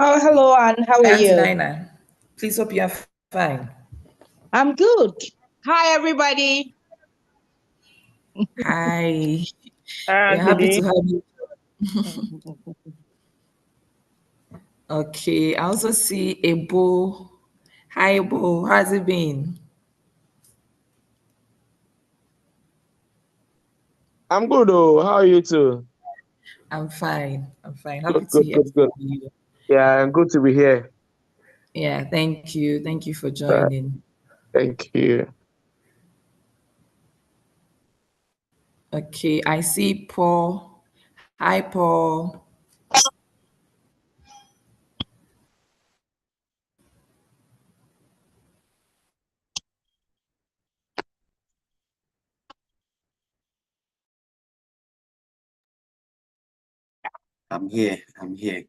Oh, hello, Anne. How are Auntie you? Nina, please hope you are fine. I'm good. Hi, everybody. Hi, Ah, we're happy Didi. to have you. Okay, I also see Ebo. Hi, Ebo. How's it been? I'm good, oh. How are you too? I'm fine. I'm fine. Good, Happy to good, hear good, good. from you. Yeah, good to be here. Yeah, thank you. Thank you for Uh, joining. thank you. Okay, I see Paul. Hi, Paul. I'm here. I'm here.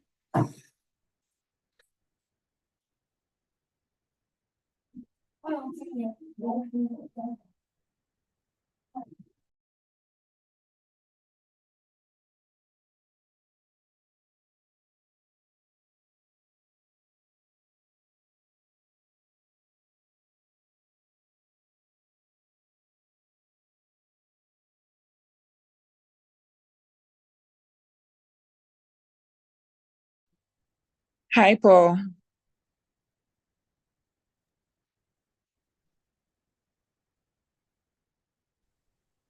Hi, Paul.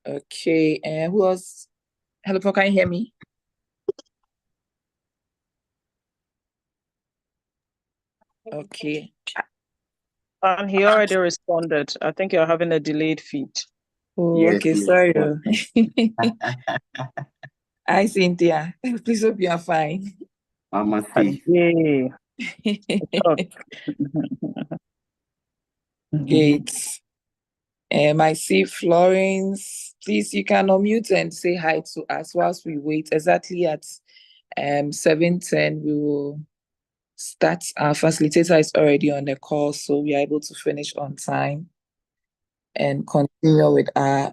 Okay, and who else? Hello, Paul. Can you hear me? Okay. And he already responded. I think you're having a delayed feed. Oh, Yes, okay. yes. Sorry. Hi, Cynthia. Please hope you are fine. Mama C. Yeah. Great. I see Florence. Please, you can unmute and say hi to us whilst we wait. Exactly at 7:10, we will start. Our facilitator is already on the call, so we are able to finish on time and continue with our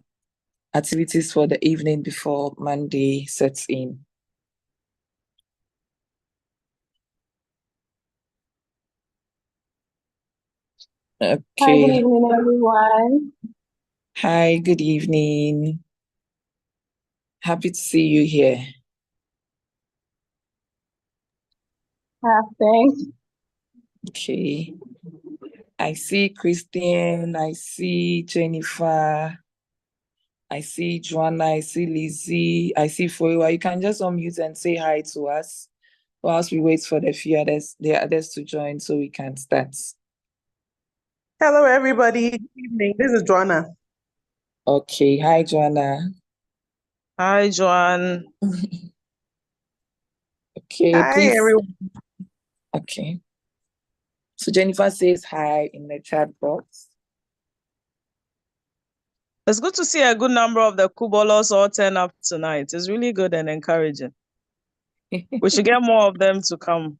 activities for the evening before Monday sets in. Hi, good Okay. evening, everyone. Hi, good evening. Happy to see you here. Thanks. Okay. I see Christian, I see Jennifer, I see Joanna, I see Lizzie, I see Foiwa. You can just unmute and say hi to us whilst we wait for the others to join so we can start. Hello, everybody. Good evening. This is Joanna. Okay. Hi, Joanna. Hi, Joanne. Okay, Hi, please. everyone. Okay. So Jennifer says hi in the chat box. It's good to see a good number of the Kubolos all turn up tonight. It's really good and encouraging. We should get more of them to come.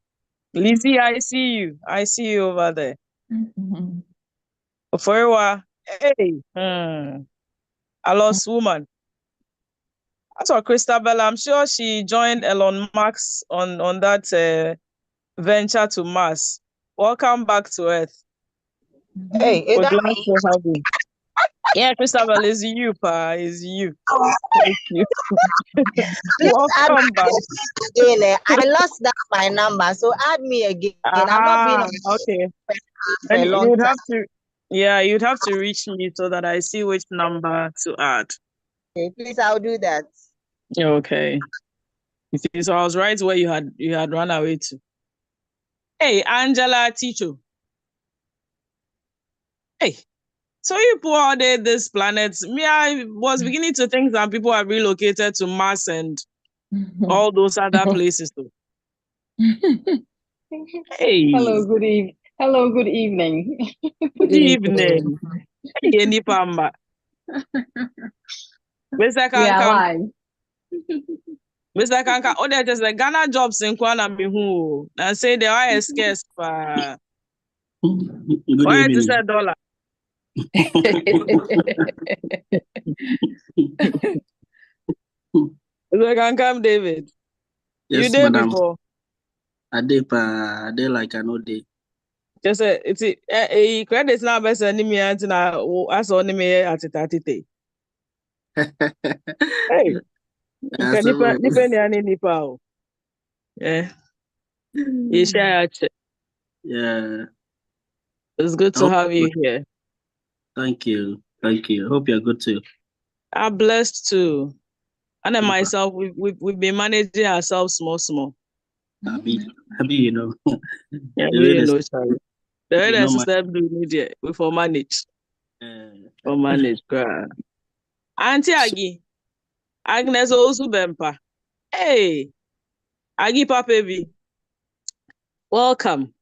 Lizzie, I see you. I see you over there. Forewa, hey, I lost woman. I saw Christabel. I'm sure she joined Elon Musk on that venture to Mars. Welcome back to Earth. Hey, is We're that glad me? to have you. Yeah, Christabel, is you, pa, is you. Thank you. Please add Welcome back. me again. I lost that my number, so add me again. I've not been on Okay. for Then a long you'd time. have to, yeah, you'd have to reach me so that I see which number to add. Okay, please, I'll do that. Okay. You see, so I was right where you had run away to. Hey, Angela Ticho. Hey, so you people out there, this planet. Me, I was beginning to think that people have relocated to Mars and all those other places too. Hey, Hello, good evening. Hello, good evening. good evening. Hey, any pamba. Mr. We are Kankam. live. Mr. Kanka, oh, there's just like Ghana jobs in Kwana Mihu. And say they are scarce for Good why evening. is a dollar? Mr. Kankam, David. Yes, You did madam. before. I did like I know they. Just it's a credits now best enemy and now as on me at it. Hey, nipa any nipa. Yeah. You share. Yeah. It's good to have you here. Thank you. Hope you're good too. I'm blessed too. And then myself, we've been managing ourselves small. Happy, you know. Yeah, you know, Charlie. The other system do media we for manage. For manage, Auntie Agnes also bempa. Hey, Agi Papebi. Welcome.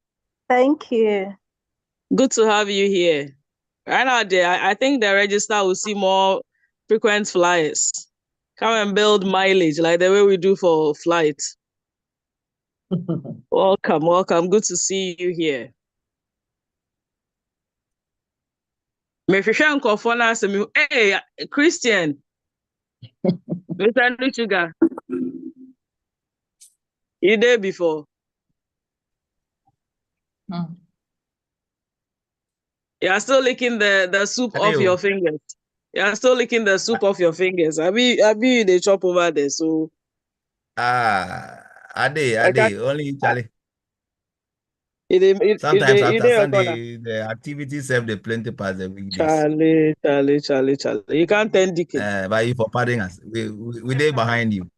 Thank you. Good to have you here. Right now, I think the register will see more frequent flyers. Come and build mileage like the way we do for flight. Welcome. Good to see you here. Hey, Christian. Mr. Nuchuga. You there before? You are still licking the soup off your fingers. You are still licking the soup off your fingers. I be they chop over there, so. Ade, only Charlie. Sometimes after Sunday, the activities have the plenty past the weekdays. Charlie. You can't tend DK. But you for pardon us. We there behind you.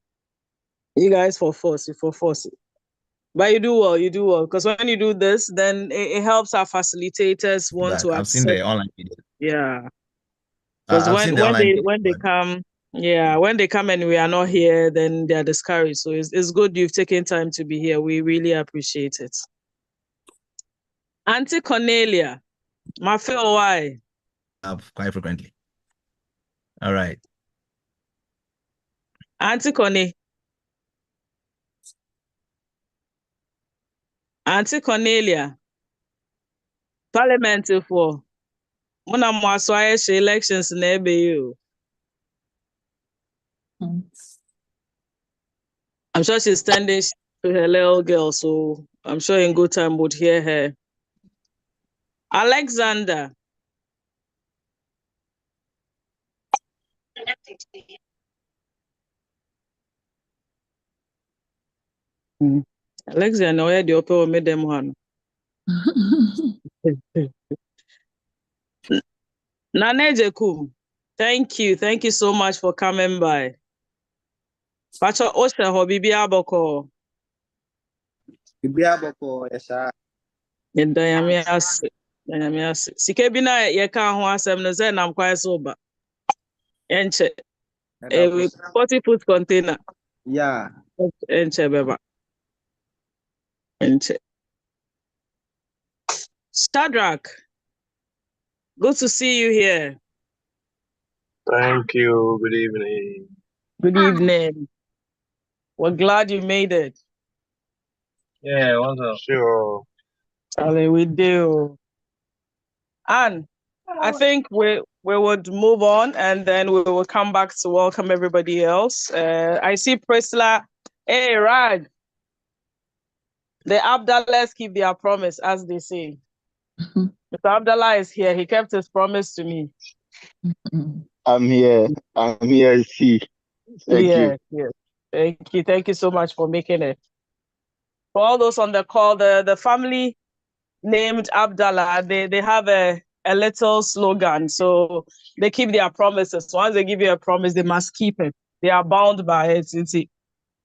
You guys for force. But you do well. Because when you do this, then it helps our facilitators want to I've seen the online video. Yeah. Because when they come and we are not here, then they are discouraged. So it's good you've taken time to be here. We really appreciate it. Auntie Cornelia, my fellow why? Quite frequently. All right. Auntie Cornelia, Parliament for Mona Mwaswaye elections in EBU. I'm sure she's standing to her little girl, so I'm sure in good time would hear her. Alexander. Alexander, no, the upper made them one. Nane Jekum, thank you so much for coming by. Pacho Osha ho Bibi Aboko. Bibi Aboko, yes, sir. Dayamias. Sikebina yeka ho asem no say nam kwai so ba. Enche. 40-foot container. Yeah. Enche beba. Enche. Shadrach. Good to see you here. Thank you. Good evening. Good evening. We're glad you made it. Yeah, wasn't sure. Charlie, we do. And I think we would move on and then we will come back to welcome everybody else. I see Priscilla. Hey, Raj. The Abdallahs keep their promise, as they say. Mr. Abdallah is here. He kept his promise to me. I'm here. See. Thank you. Yes. Thank you so much for making it. For all those on the call, the family named Abdallah, they have a little slogan. So they keep their promises. Once they give you a promise, they must keep it. They are bound by it.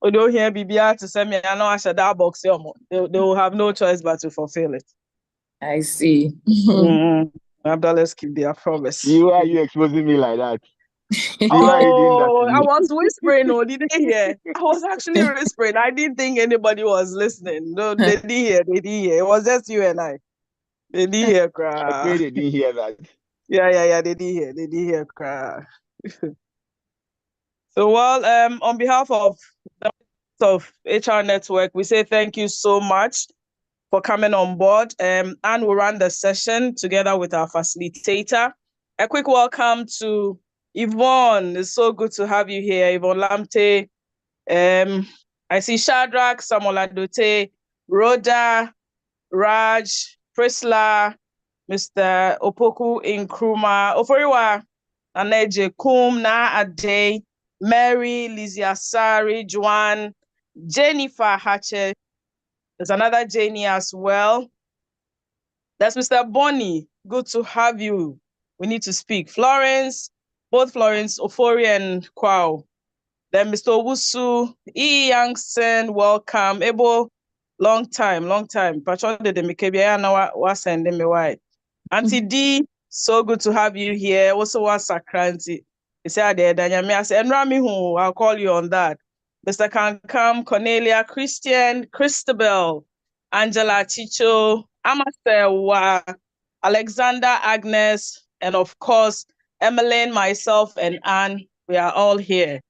We don't hear BBR to send me, I know I should that box. They will have no choice but to fulfill it. I see. Abdallahs keep their promise. Why are you exposing me like that? I was whispering. No, did they hear? I was actually whispering. I didn't think anybody was listening. No, they didn't hear. It was just you and I. They didn't hear. Okay, they didn't hear that. Yeah. They didn't hear. So, well, on behalf of HR Network, we say thank you so much for coming on board. And we'll run the session together with our facilitator. A quick welcome to Yvonne. It's so good to have you here, Yvonne Lamte. I see Shadrach, Samuel Adote, Rhoda, Raj, Prisla, Mr. Opoku Nkrumah, Oforiwa, Aneje Kum, Na Ade, Mary, Lizzie Asari, Joanne, Jennifer Hatchet. There's another Jenny as well. That's Mr. Bonnie. Good to have you. We need to speak. Florence, both Florence, Ofori and Kwao. Then Mr. Owusu, E. Youngson, welcome. Ebo, long time. Patron de Mikebia na was sending me why. Auntie D, so good to have you here. Also was Sakranti. He said there, Danyami. I said, Rami who I'll call you on that. Mr. Kankam, Cornelia, Christian, Christabel, Angela Chicho, Amasewa, Alexander, Agnes, and of course, Emmeline, myself, and Anne. We are all here.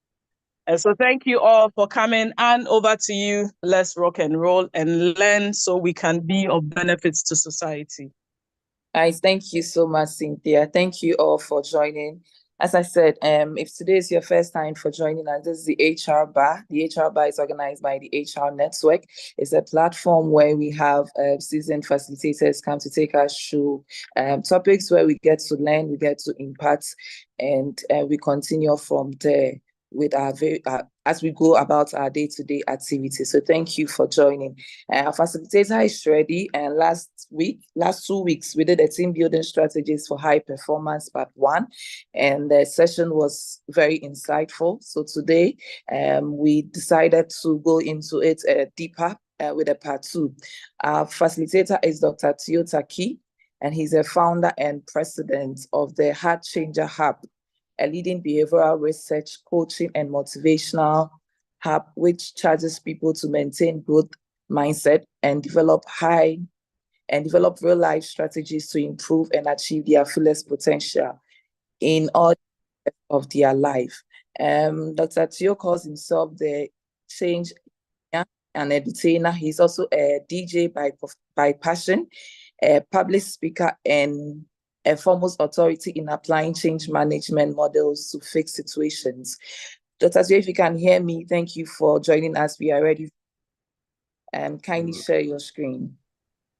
And so thank you all for coming. And over to you. Let's rock and roll and learn so we can be of benefits to society. Thank you so much, Cynthia. Thank you all for joining. As I said, if today is your first time for joining us, this is the HR Bar. The HR Bar is organized by the HR Network. It's a platform where we have seasoned facilitators come to take us through topics where we get to learn, we get to impact, and we continue from there with our as we go about our day-to-day activities. So thank you for joining. Our facilitator is ready, and last 2 weeks, we did a team building strategies for high performance part 1, and the session was very insightful. So today, we decided to go into it deeper with a part 2. Our facilitator is Dr. Tio Taki, and he's a founder and president of the Heart Changer Hub, a leading behavioral research, coaching, and motivational hub, which charges people to maintain growth mindset and develop real-life strategies to improve and achieve their fullest potential in all of their life. Dr. Tio calls himself the change and entertainer. He's also a DJ by passion, a public speaker, and a foremost authority in applying change management models to fix situations. Dr. Tio, if you can hear me, thank you for joining us. We are ready. Kindly share your screen.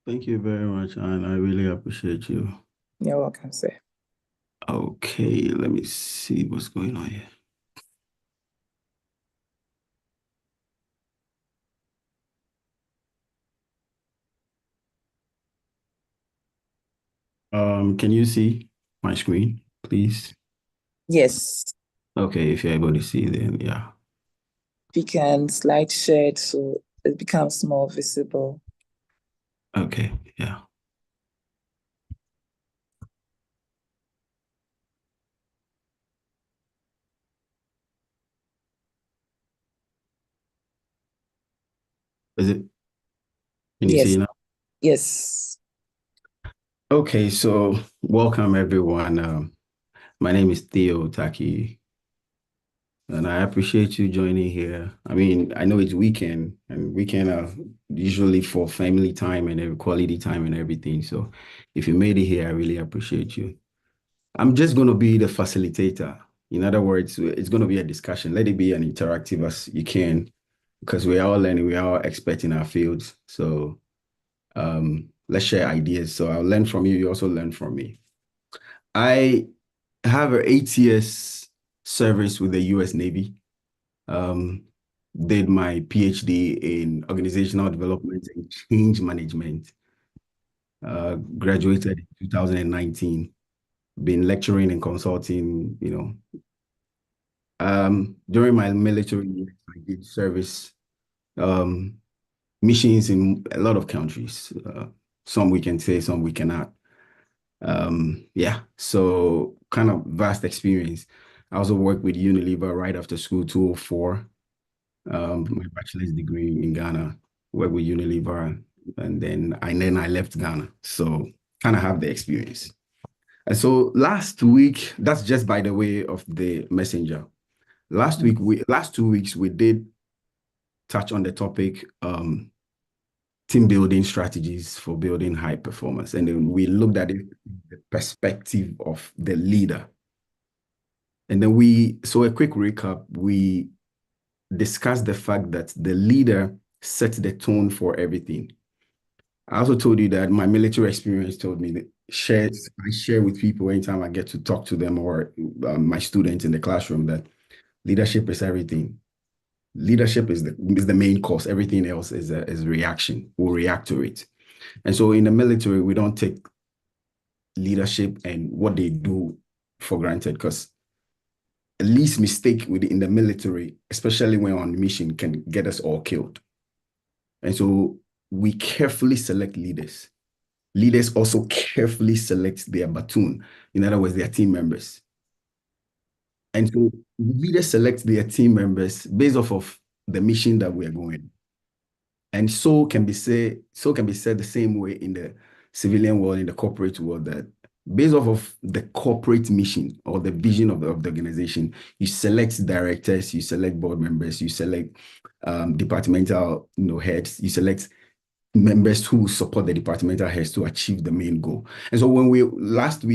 Thank you very much, and I really appreciate you. You're welcome, sir. Okay, let me see what's going on here. Can you see my screen, please? Yes. Okay, if you're able to see, then yeah. We can slide share so it becomes more visible. Okay, yeah. Is it? Can you see now? Yes. Okay, so welcome everyone. My name is Theo Taki, and I appreciate you joining here. I mean, I know it's weekend, and weekend are usually for family time and quality time and everything. So if you made it here, I really appreciate you. I'm just going to be the facilitator. In other words, it's going to be a discussion. Let it be an interactive as you can, because we are all learning, we are all experts in our fields. So let's share ideas. So I'll learn from you. You also learn from me. I have an 8 years service with the U.S. Navy. Did my PhD in organizational development and change management. Graduated in 2019. Been lecturing and consulting, during my military years, I did service missions in a lot of countries. Some we can say, some we cannot. Yeah, so kind of vast experience. I also worked with Unilever right after school, 2004. My bachelor's degree in Ghana, worked with Unilever, and then I left Ghana. So kind of have the experience. And so last week, that's just by the way of the messenger. Last 2 weeks, we did touch on the topic, team building strategies for building high performance. And then we looked at it from the perspective of the leader. And then so a quick recap, we discussed the fact that the leader set the tone for everything. I also told you that my military experience told me that I share with people anytime I get to talk to them or my students in the classroom that leadership is everything. Leadership is the main cause. Everything else is reaction. We'll react to it. And so in the military, we don't take leadership and what they do for granted, because the least mistake in the military, especially when on mission, can get us all killed. And so we carefully select leaders. Leaders also carefully select their platoon, in other words, their team members. And so leaders select their team members based off of the mission that we are going. And so can be said the same way in the civilian world, in the corporate world, that based off of the corporate mission or the vision of the organization, you select directors, you select board members, you select departmental heads, you select members who support the departmental heads to achieve the main goal. And so when last 2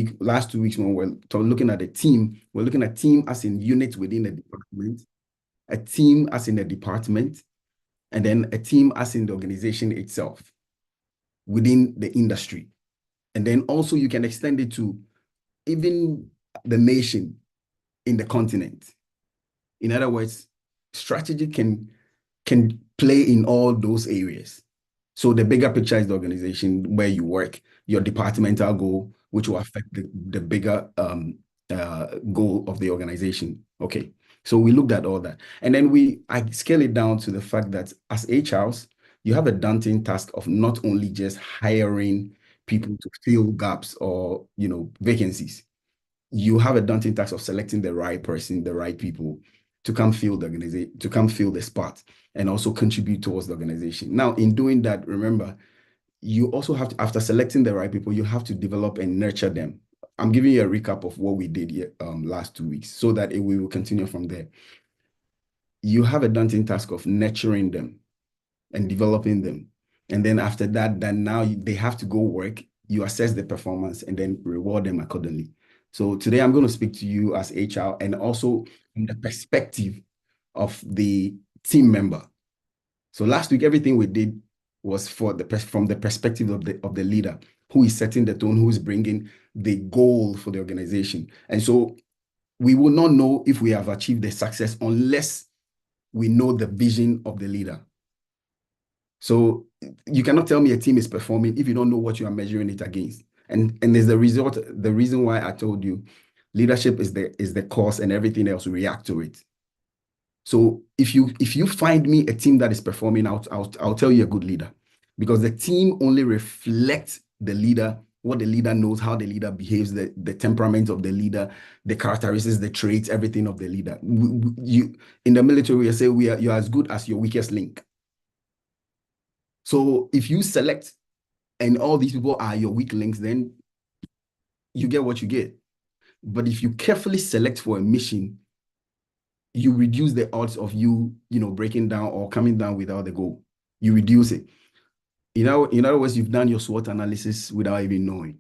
weeks, when we're looking at the team, we're looking at team as in units within the department, a team as in the department, and then a team as in the organization itself, within the industry. And then also you can extend it to even the nation in the continent. In other words, strategy can play in all those areas. So the bigger picture is the organization where you work, your departmental goal, which will affect the bigger goal of the organization. Okay, so we looked at all that. And then I scale it down to the fact that as HRs, you have a daunting task of not only just hiring people to fill gaps or vacancies. You have a daunting task of selecting the right person, the right people to come fill the organization, to come fill the spot, and also contribute towards the organization. Now, in doing that, remember, you also have to, after selecting the right people, you have to develop and nurture them. I'm giving you a recap of what we did here, last 2 weeks, so that we will continue from there. You have a daunting task of nurturing them and developing them. And then after that, now they have to go work, you assess the performance, and then reward them accordingly. So today I'm going to speak to you as HR and also from the perspective of the team member. So last week, everything we did was from the perspective of the leader, who is setting the tone, who is bringing the goal for the organization. And so we will not know if we have achieved the success unless we know the vision of the leader. So you cannot tell me a team is performing if you don't know what you are measuring it against. And there's the reason why I told you leadership is the cause and everything else react to it. So if you find me a team that is performing, I'll tell you a good leader, because the team only reflects the leader, what the leader knows, how the leader behaves, the temperament of the leader, the characteristics, the traits, everything of the leader. In the military, we say you're as good as your weakest link. So if you select and all these people are your weak links, then you get what you get. But if you carefully select for a mission, you reduce the odds of you breaking down or coming down without the goal. You reduce it. In other words, you've done your SWOT analysis without even knowing.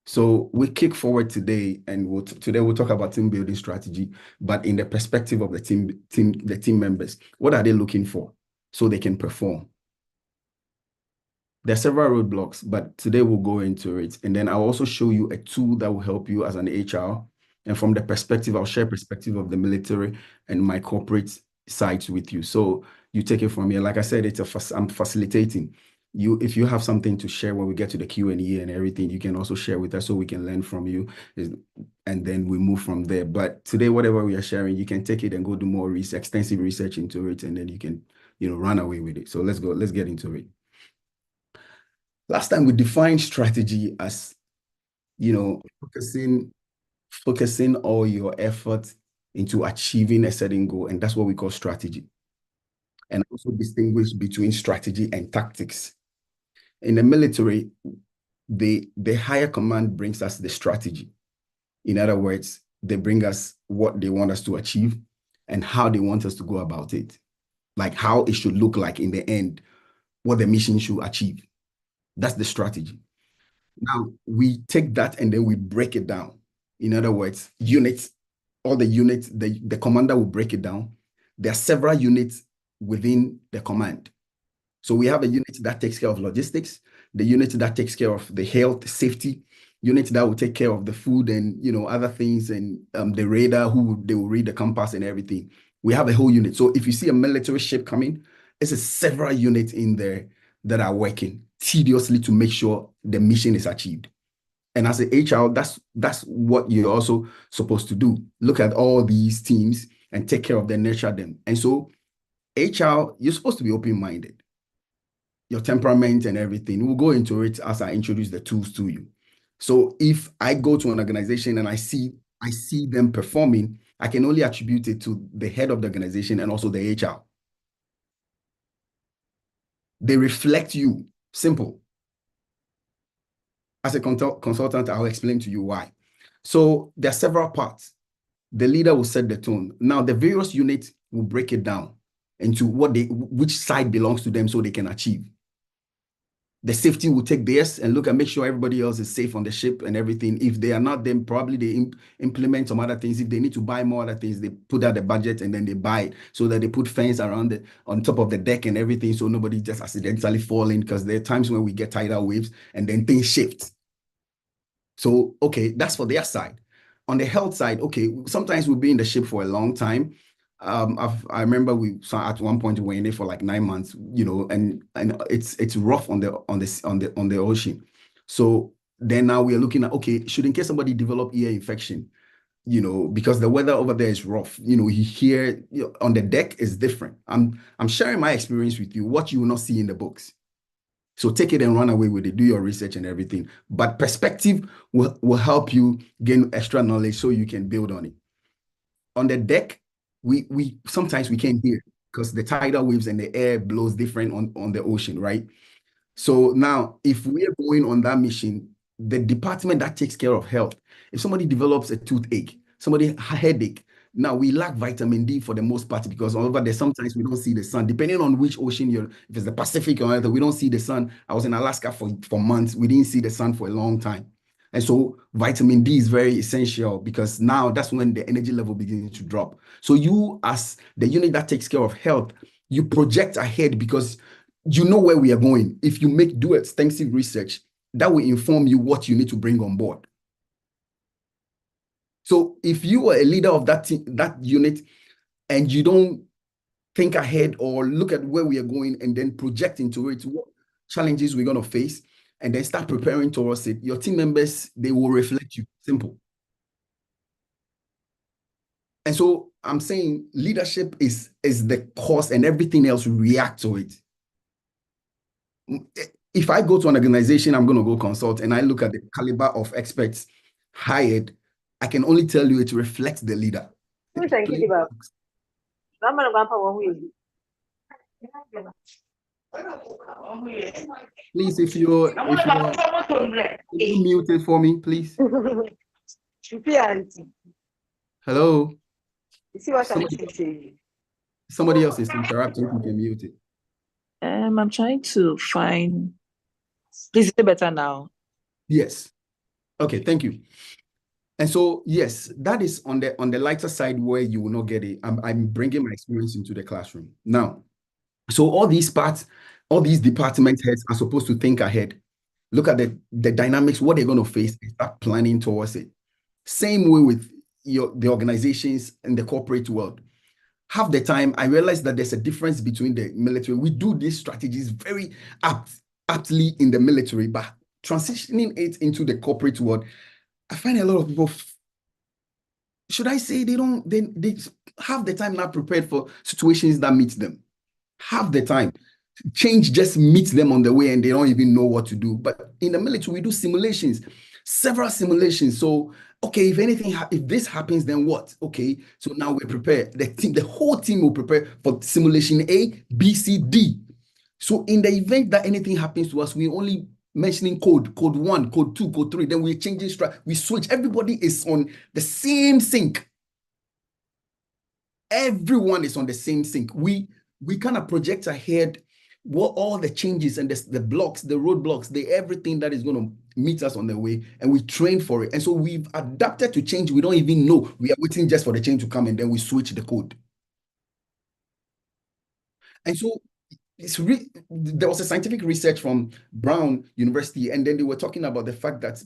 So we kick forward today, and today we'll talk about team building strategy, but in the perspective of the team members. What are they looking for so they can perform? There are several roadblocks, but today we'll go into it. And then I'll also show you a tool that will help you as an HR. And from the perspective, I'll share perspective of the military and my corporate sides with you. So you take it from here. Like I said, I'm facilitating. If you have something to share when we get to the Q&A and everything, you can also share with us so we can learn from you. And then we move from there. But today, whatever we are sharing, you can take it and go do more extensive research into it. And then you can, run away with it. So let's get into it. Last time we defined strategy as, focusing all your effort into achieving a certain goal. And that's what we call strategy. And also distinguish between strategy and tactics. In the military, the higher command brings us the strategy. In other words, they bring us what they want us to achieve and how they want us to go about it. Like how it should look like in the end, what the mission should achieve. That's the strategy. Now, we take that and then we break it down. In other words, units, all the units, the commander will break it down. There are several units within the command. So we have a unit that takes care of logistics, the unit that takes care of the health, safety, unit that will take care of the food and other things, and the radar they will read the compass and everything. We have a whole unit. So if you see a military ship coming, it's several units in there that are working tediously to make sure the mission is achieved. And as a HR, that's what you're also supposed to do. Look at all these teams and take care of them, nurture them. And so HR, you're supposed to be open-minded. Your temperament and everything. We'll go into it as I introduce the tools to you. So if I go to an organization and I see them performing, I can only attribute it to the head of the organization and also the HR. They reflect you. Simple. As a consultant, I'll explain to you why. So there are several parts. The leader will set the tone. Now, the various units will break it down into which side belongs to them so they can achieve. The safety will take theirs and look and make sure everybody else is safe on the ship and everything. If they are not, then probably they implement some other things. If they need to buy more other things, they put out the budget and then they buy it so that they put fence around on top of the deck and everything so nobody just accidentally fall in, because there are times when we get tidal waves and then things shift. So, okay, that's for their side. On the health side, okay, sometimes we'll be in the ship for a long time. I remember we saw at one point we were in it for like 9 months, and it's rough on the ocean. So then now we are looking at, okay, should in case somebody develop ear infection, because the weather over there is rough, here on the deck is different. I'm sharing my experience with you, what you will not see in the books. So take it and run away with it, do your research and everything. But perspective will help you gain extra knowledge so you can build on it. On the deck, we sometimes we can't hear because the tidal waves and the air blows different on the ocean, right? So now, if we are going on that mission, the department that takes care of health, if somebody develops a toothache, somebody a headache, now we lack vitamin D for the most part because over there sometimes we don't see the sun. Depending on which ocean if it's the Pacific or anything, we don't see the sun. I was in Alaska for months. We didn't see the sun for a long time. And so vitamin D is very essential because now that's when the energy level begins to drop. So you, as the unit that takes care of health, you project ahead because you know where we are going. If you do extensive research, that will inform you what you need to bring on board. So if you are a leader of that unit and you don't think ahead or look at where we are going and then project into it, what challenges we're going to face, and then start preparing towards it, your team members, they will reflect you. Simple. And so I'm saying leadership is the cause and everything else react to it. If I go to an organization, I'm going to go consult and I look at the caliber of experts hired, I can only tell you it reflects the leader. Please, if you're muted for me, please. Hello. Somebody else is interrupting. You can mute it. I'm trying to find. Please, is it better now? Yes. Okay. Thank you. And so, yes, that is on the lighter side where you will not get it. I'm bringing my experience into the classroom now. So all these parts, all these department heads are supposed to think ahead, look at the dynamics, what they're going to face, and start planning towards it. Same way with the organizations in the corporate world. Half the time, I realize that there's a difference between the military. We do these strategies very aptly in the military, but transitioning it into the corporate world, I find a lot of people, should I say, they half the time not prepared for situations that meet them. Half the time, change just meets them on the way and they don't even know what to do. But in the military, we do simulations, several simulations. So, okay, if this happens, then what? Okay, so now we're prepared. The whole team will prepare for simulation A, B, C, D. So in the event that anything happens to us, we only mentioning code 1, code 2, code 3, then we're changing we switch. Everybody is on the same sync. Everyone is on the same sync. We kind of project ahead what all the changes and the blocks, the roadblocks, everything that is going to meet us on the way, and we train for it. And so we've adapted to change. We don't even know. We are waiting just for the change to come, and then we switch the code. And so there was a scientific research from Brown University, and then they were talking about the fact that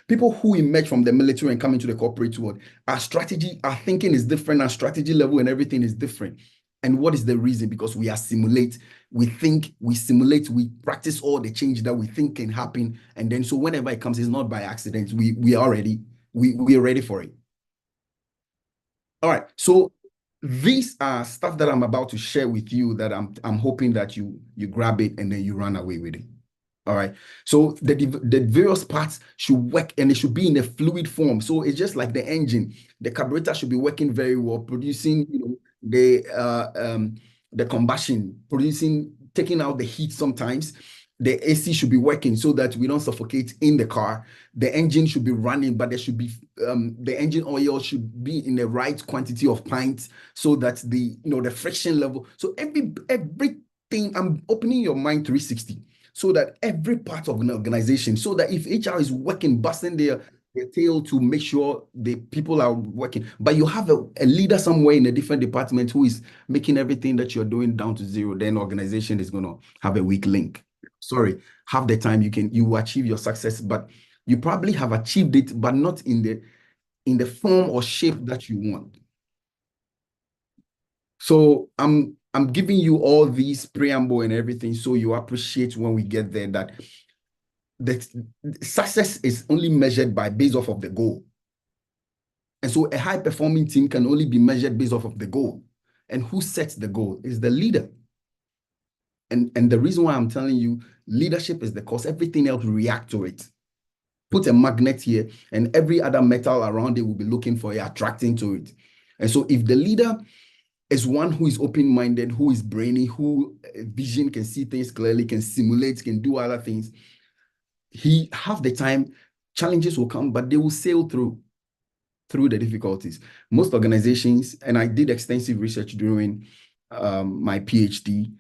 people who emerge from the military and come into the corporate world, our thinking is different, our strategy level and everything is different. And what is the reason? Because we assimilate, we think, we simulate, we practice all the change that we think can happen. And then so whenever it comes, it's not by accident. We are ready for it. All right. So these are stuff that I'm about to share with you that I'm hoping that you grab it and then you run away with it. All right. So the various parts should work and it should be in a fluid form. So it's just like the engine. The carburetor should be working very well, producing, the combustion, taking out the heat sometimes. The AC should be working so that we don't suffocate in the car. The engine should be running, but there should be the engine oil should be in the right quantity of pints so that the friction level. So everything, I'm opening your mind 360 so that every part of an organization, so that if HR is working, busting their tail to make sure the people are working, but you have a leader somewhere in a different department who is making everything that you're doing down to zero, then organization is going to have a weak link. Sorry, half the time you achieve your success, but you probably have achieved it, but not in the form or shape that you want. So I'm giving you all these preamble and everything so you appreciate when we get there that the success is only measured based off of the goal. And so a high-performing team can only be measured based off of the goal. And who sets the goal is the leader. And the reason why I'm telling you leadership is the cause, everything else react to it. Put a magnet here and every other metal around it will be looking for it, attracting to it. And so if the leader is one who is open-minded, who is brainy, who vision, can see things clearly, can simulate, can do other things, half the time challenges will come, but they will sail through the difficulties. Most organizations, and I did extensive research during my PhD,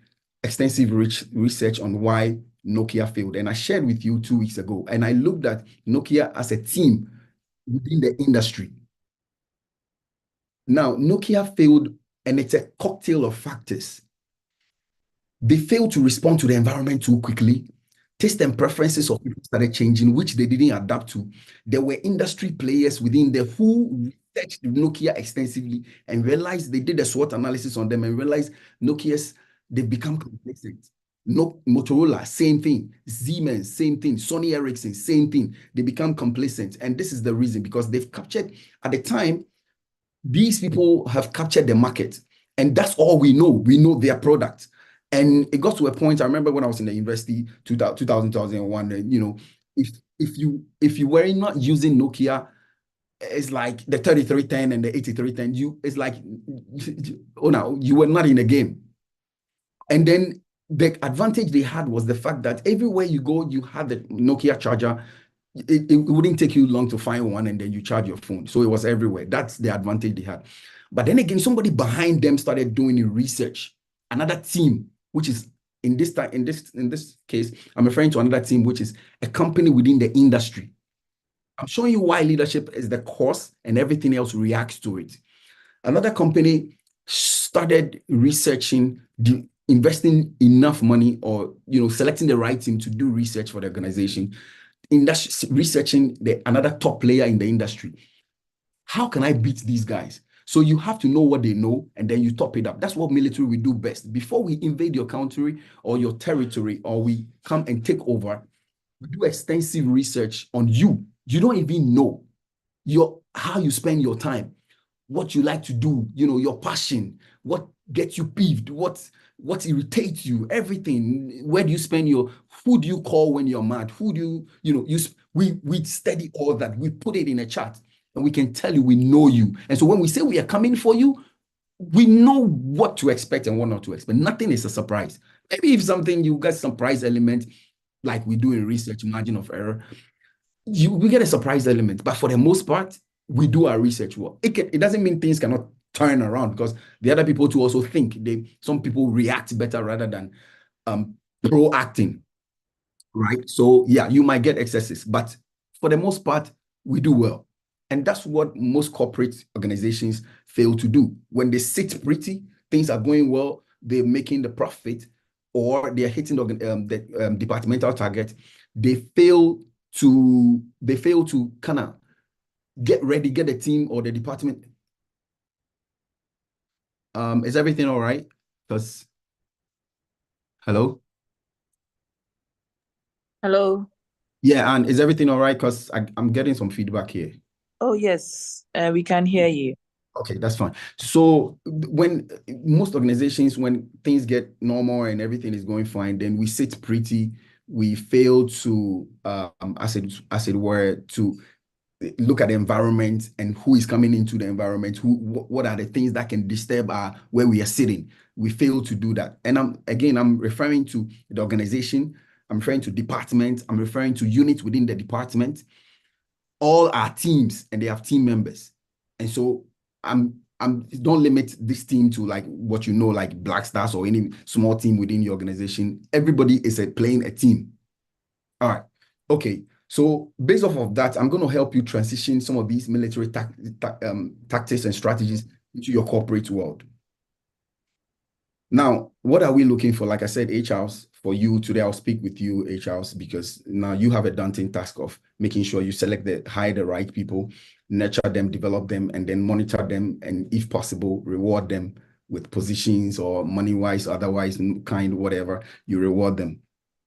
extensive research on why Nokia failed. And I shared with you 2 weeks ago, and I looked at Nokia as a team within the industry. Now, Nokia failed, and it's a cocktail of factors. They failed to respond to the environment too quickly. Taste and preferences of people started changing, which they didn't adapt to. There were industry players within there who researched Nokia extensively and realized, they did a SWOT analysis on them and realized they've become complacent. Motorola, same thing. Siemens, same thing. Sony Ericsson, same thing. They become complacent. And this is the reason, because they've captured, at the time, these people have captured the market. And that's all we know. We know their product. And it got to a point, I remember when I was in the university, 2000, 2001, if you were not using Nokia, it's like the 3310 and the 8310, it's like, oh no, you were not in the game. And then the advantage they had was the fact that everywhere you go, you had the Nokia charger. It wouldn't take you long to find one, and then you charge your phone. So it was everywhere. That's the advantage they had. But then again, somebody behind them started doing research. Another team, which is in this case, I'm referring to another team, which is a company within the industry. I'm showing you why leadership is the cause and everything else reacts to it. Another company started researching, investing enough money, or selecting the right team to do research for the organization, researching another top player in the industry. How can I beat these guys? So you have to know what they know, and then you top it up. That's what military we do best. Before we invade your country or your territory, or we come and take over, we do extensive research on you. You don't even know how you spend your time, what you like to do, your passion, what gets you peeved, what irritates you, everything. Where do you spend who do you call when you're mad? Who do we study all that. We put it in a chart, and we can tell you we know you. And so when we say we are coming for you, we know what to expect and what not to expect. Nothing is a surprise. Maybe if something, you get some surprise element, like we do in research, margin of error, we get a surprise element. But for the most part, we do our research well. It doesn't mean things cannot turn around, because the other people too also think. Some people react better rather than proacting, right? So yeah, you might get excesses, but for the most part, we do well. And that's what most corporate organizations fail to do. When they sit pretty, things are going well, they're making the profit or they're hitting the departmental target, they fail to kind of get ready, get the team or the department. Is everything all right? Because hello? Hello. Yeah, and is everything all right? Because I'm getting some feedback here. Oh, yes, we can hear you. Okay, that's fine. So when most organizations, when things get normal and everything is going fine, then we sit pretty. We fail to, as it were, to look at the environment and who is coming into the environment. What are the things that can disturb where we are sitting? We fail to do that. And I'm referring to the organization. I'm referring to department. I'm referring to units within the department. All are teams, and they have team members, and so don't limit this team to like what like Black Stars or any small team within your organization. Everybody is playing a team. All right. Okay. So based off of that, I'm going to help you transition some of these military tactics and strategies into your corporate world. Now, what are we looking for? Like I said, H-House, for you today, I'll speak with you, H-House, because now you have a daunting task of making sure you hire the right people, nurture them, develop them, and then monitor them, and if possible, reward them with positions or money-wise, otherwise, whatever, you reward them.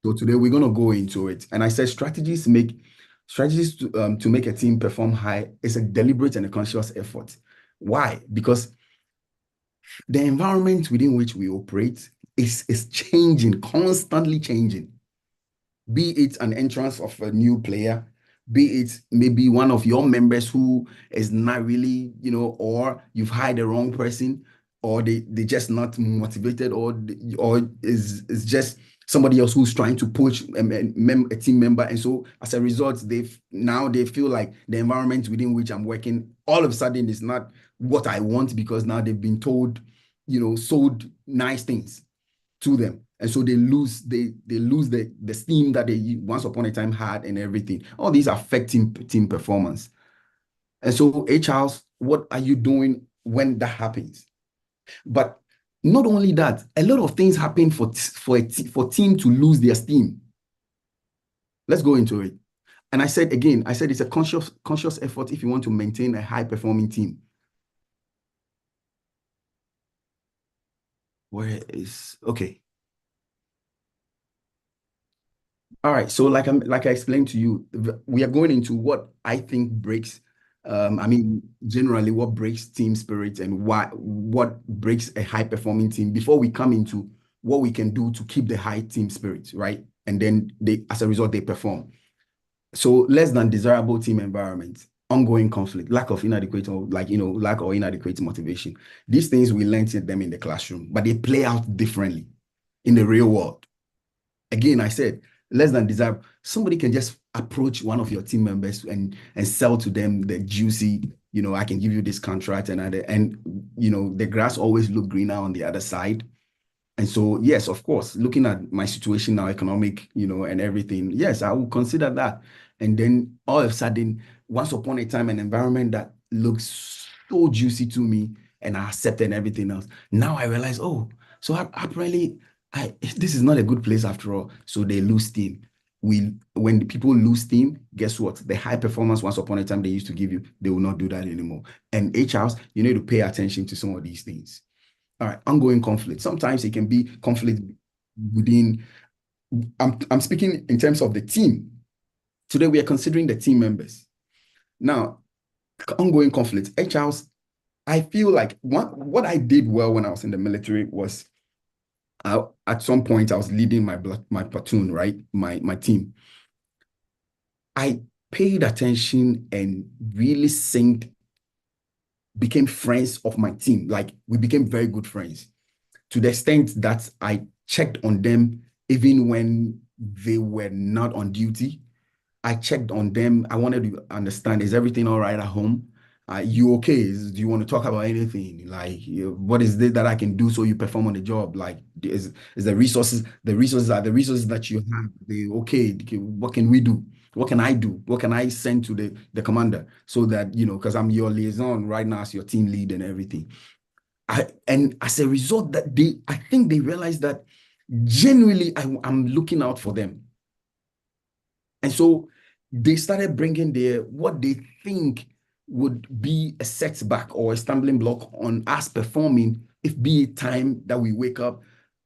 So today we're going to go into it. And I said strategies to make a team perform high is a deliberate and a conscious effort. Why? Because the environment within which we operate is changing, constantly changing. Be it an entrance of a new player, be it maybe one of your members who is not really, or you've hired the wrong person, or they just not motivated, or is just somebody else who's trying to push a team member. And so as a result, they feel like the environment within which I'm working all of a sudden is not what I want, because now they've been told, sold nice things to them. And so they lose the steam that they once upon a time had and everything. All these affect team performance. And so H-House, what are you doing when that happens? But not only that, a lot of things happen for team to lose their steam. Let's go into it. And I said it's a conscious effort if you want to maintain a high performing team. Okay. All right. So like I explained to you, we are going into what I think breaks. Generally, what breaks team spirit and what breaks a high performing team before we come into what we can do to keep the high team spirit, right? And then as a result, they perform. So less than desirable team environment, ongoing conflict, lack of inadequate or lack or inadequate motivation. These things we learned them in the classroom, but they play out differently in the real world. Again, I said less than desirable. Somebody can just approach one of your team members and sell to them the juicy, I can give you this contract and the grass always look greener on the other side. And so, yes, of course, looking at my situation now, economic, and everything, yes, I will consider that. And then all of a sudden, once upon a time, an environment that looks so juicy to me and I accept and everything else. Now I realize, so apparently this is not a good place after all. So they lose steam. When the people lose steam, guess what? The high performance once upon a time they used to give you, they will not do that anymore. And H-House, you need to pay attention to some of these things. All right, ongoing conflict. Sometimes it can be conflict within, I'm speaking in terms of the team. Today we are considering the team members. Now, ongoing conflict. H-House, I feel like what I did well when I was in the military was, at some point I was leading my platoon, right? My team. I paid attention and really became friends of my team. Like we became very good friends to the extent that I checked on them even when they were not on duty. I checked on them. I wanted to understand, is everything all right at home? You okay? Do you want to talk about anything? Like, what is it that I can do so you perform on the job? Like, is the resources that you have, okay? What can we do? What can I do? What can I send to the commander so that, because I'm your liaison right now as your team lead and everything. And as a result, I think they realized that genuinely I'm looking out for them. And so they started bringing what they think would be a setback or a stumbling block on us performing, if be it time that we wake up,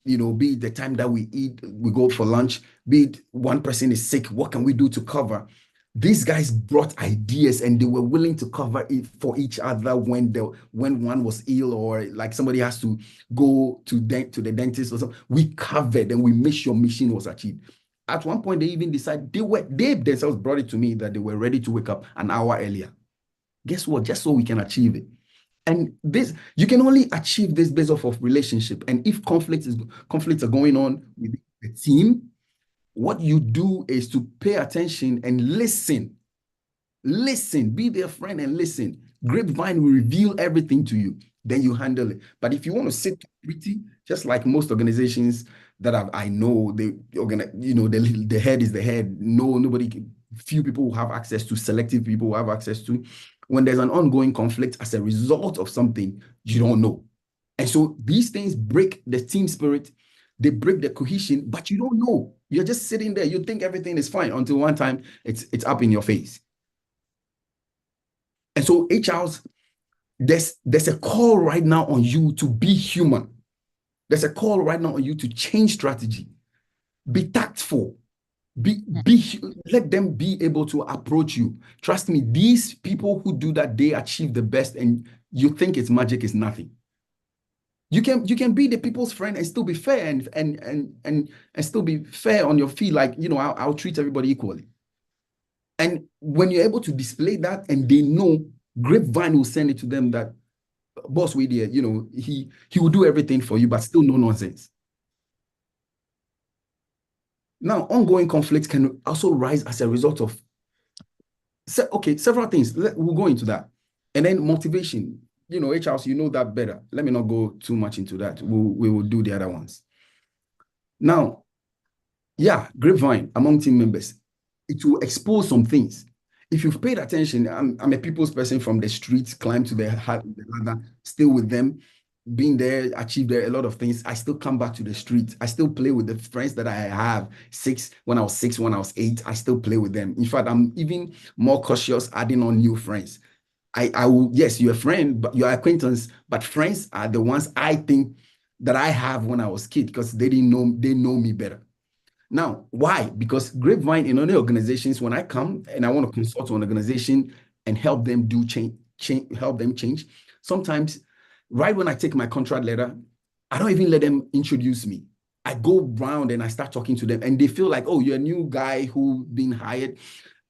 be it the time that we eat, we go for lunch, be it one person is sick, what can we do to cover? These guys brought ideas and they were willing to cover it for each other when one was ill, or like somebody has to go to the dentist or something. We covered and we made sure mission was achieved. At one point, they even decided they themselves brought it to me that they were ready to wake up an hour earlier. Guess what? Just so we can achieve it. And this, you can only achieve this based off of relationship. And if conflicts are going on with the team, what you do is to pay attention and listen. Listen, be their friend and listen. Grapevine will reveal everything to you. Then you handle it. But if you want to sit pretty, just like most organizations that I know, the head is the head. Few people will have access to, selective people will have access to. When there's an ongoing conflict as a result of something, you don't know. And so these things break the team spirit, they break the cohesion, but you don't know. You're just sitting there. You think everything is fine until one time it's up in your face. And so HRs, there's a call right now on you to be human. There's a call right now on you to change strategy. Be tactful. Let them be able to approach you. Trust me, these people who do that, they achieve the best, and you think it's magic, is nothing. You can be the people's friend and still be fair and still be fair on your feet, like, I'll treat everybody equally. And when you're able to display that and they know, Grapevine will send it to them that, boss, he will do everything for you, but still no nonsense. Now, ongoing conflicts can also rise as a result of, several things. We'll go into that. And then motivation. HRs, you know that better. Let me not go too much into that. We will do the other ones. Now, Grapevine among team members, it will expose some things. If you've paid attention, I'm a people's person from the streets, climb to the ladder, still with them, being there, achieved there a lot of things. I still come back to the street. I still play with the friends that I have. When I was 8, I still play with them. In fact, I'm even more cautious adding on new friends. I will, yes, you're a friend, but you're acquaintance, but friends are the ones I think that I have when I was a kid, because they know me better. Now, why? Because Grapevine, in other organizations, when I come and I want to consult an organization and help them help them change, sometimes right when I take my contract letter, I don't even let them introduce me. I go around and I start talking to them, and they feel like, oh, you're a new guy who been hired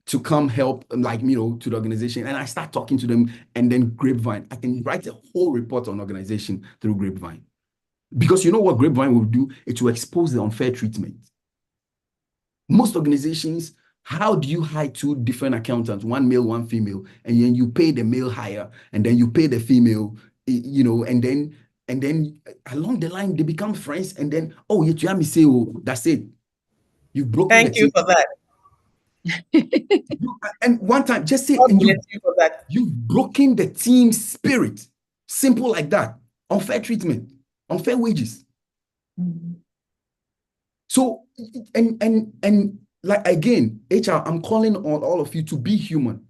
to come help, to the organization. And I start talking to them, and then Grapevine, I can write a whole report on organization through Grapevine. Because you know what Grapevine will do? It will expose the unfair treatment. Most organizations, how do you hire 2 different accountants, one male, one female, and then you pay the male higher, and then you pay the female, and then along the line they become friends, and then that's it. You've broken. Thank you for that. And one time, just say, you've broken the team spirit. Simple like that. Unfair treatment, unfair wages. So, and like, again, HR, I'm calling on all of you to be human.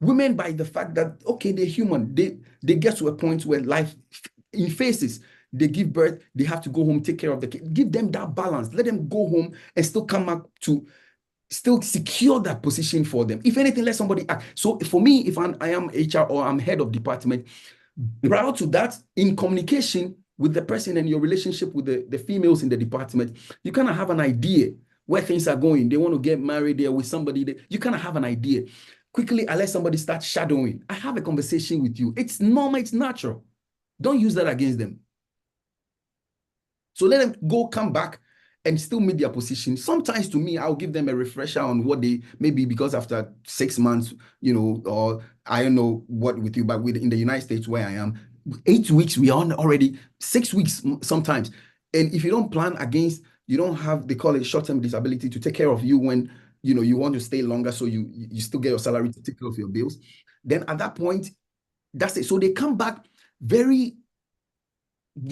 Women, by the fact that, okay, they're human, they get to a point where life in phases, they give birth, they have to go home, take care of the kid. Give them that balance. Let them go home and still come back to still secure that position for them. If anything, let somebody act. So for me, if I am HR or I'm head of department, prior to that, in communication with the person and your relationship with the females in the department, you kind of have an idea where things are going. They want to get married there with somebody. You kind of have an idea. Quickly, I let somebody start shadowing. I have a conversation with you. It's normal. It's natural. Don't use that against them. So let them come back and still meet their position. Sometimes to me, I'll give them a refresher on what they, maybe because after 6 months, or I don't know what with you, but in the United States where I am, 8 weeks, we are already 6 weeks sometimes. And if you don't plan against, you don't have, they call it short-term disability, to take care of you when, you want to stay longer, so you still get your salary to take care of your bills. Then at that point, that's it. So they come back very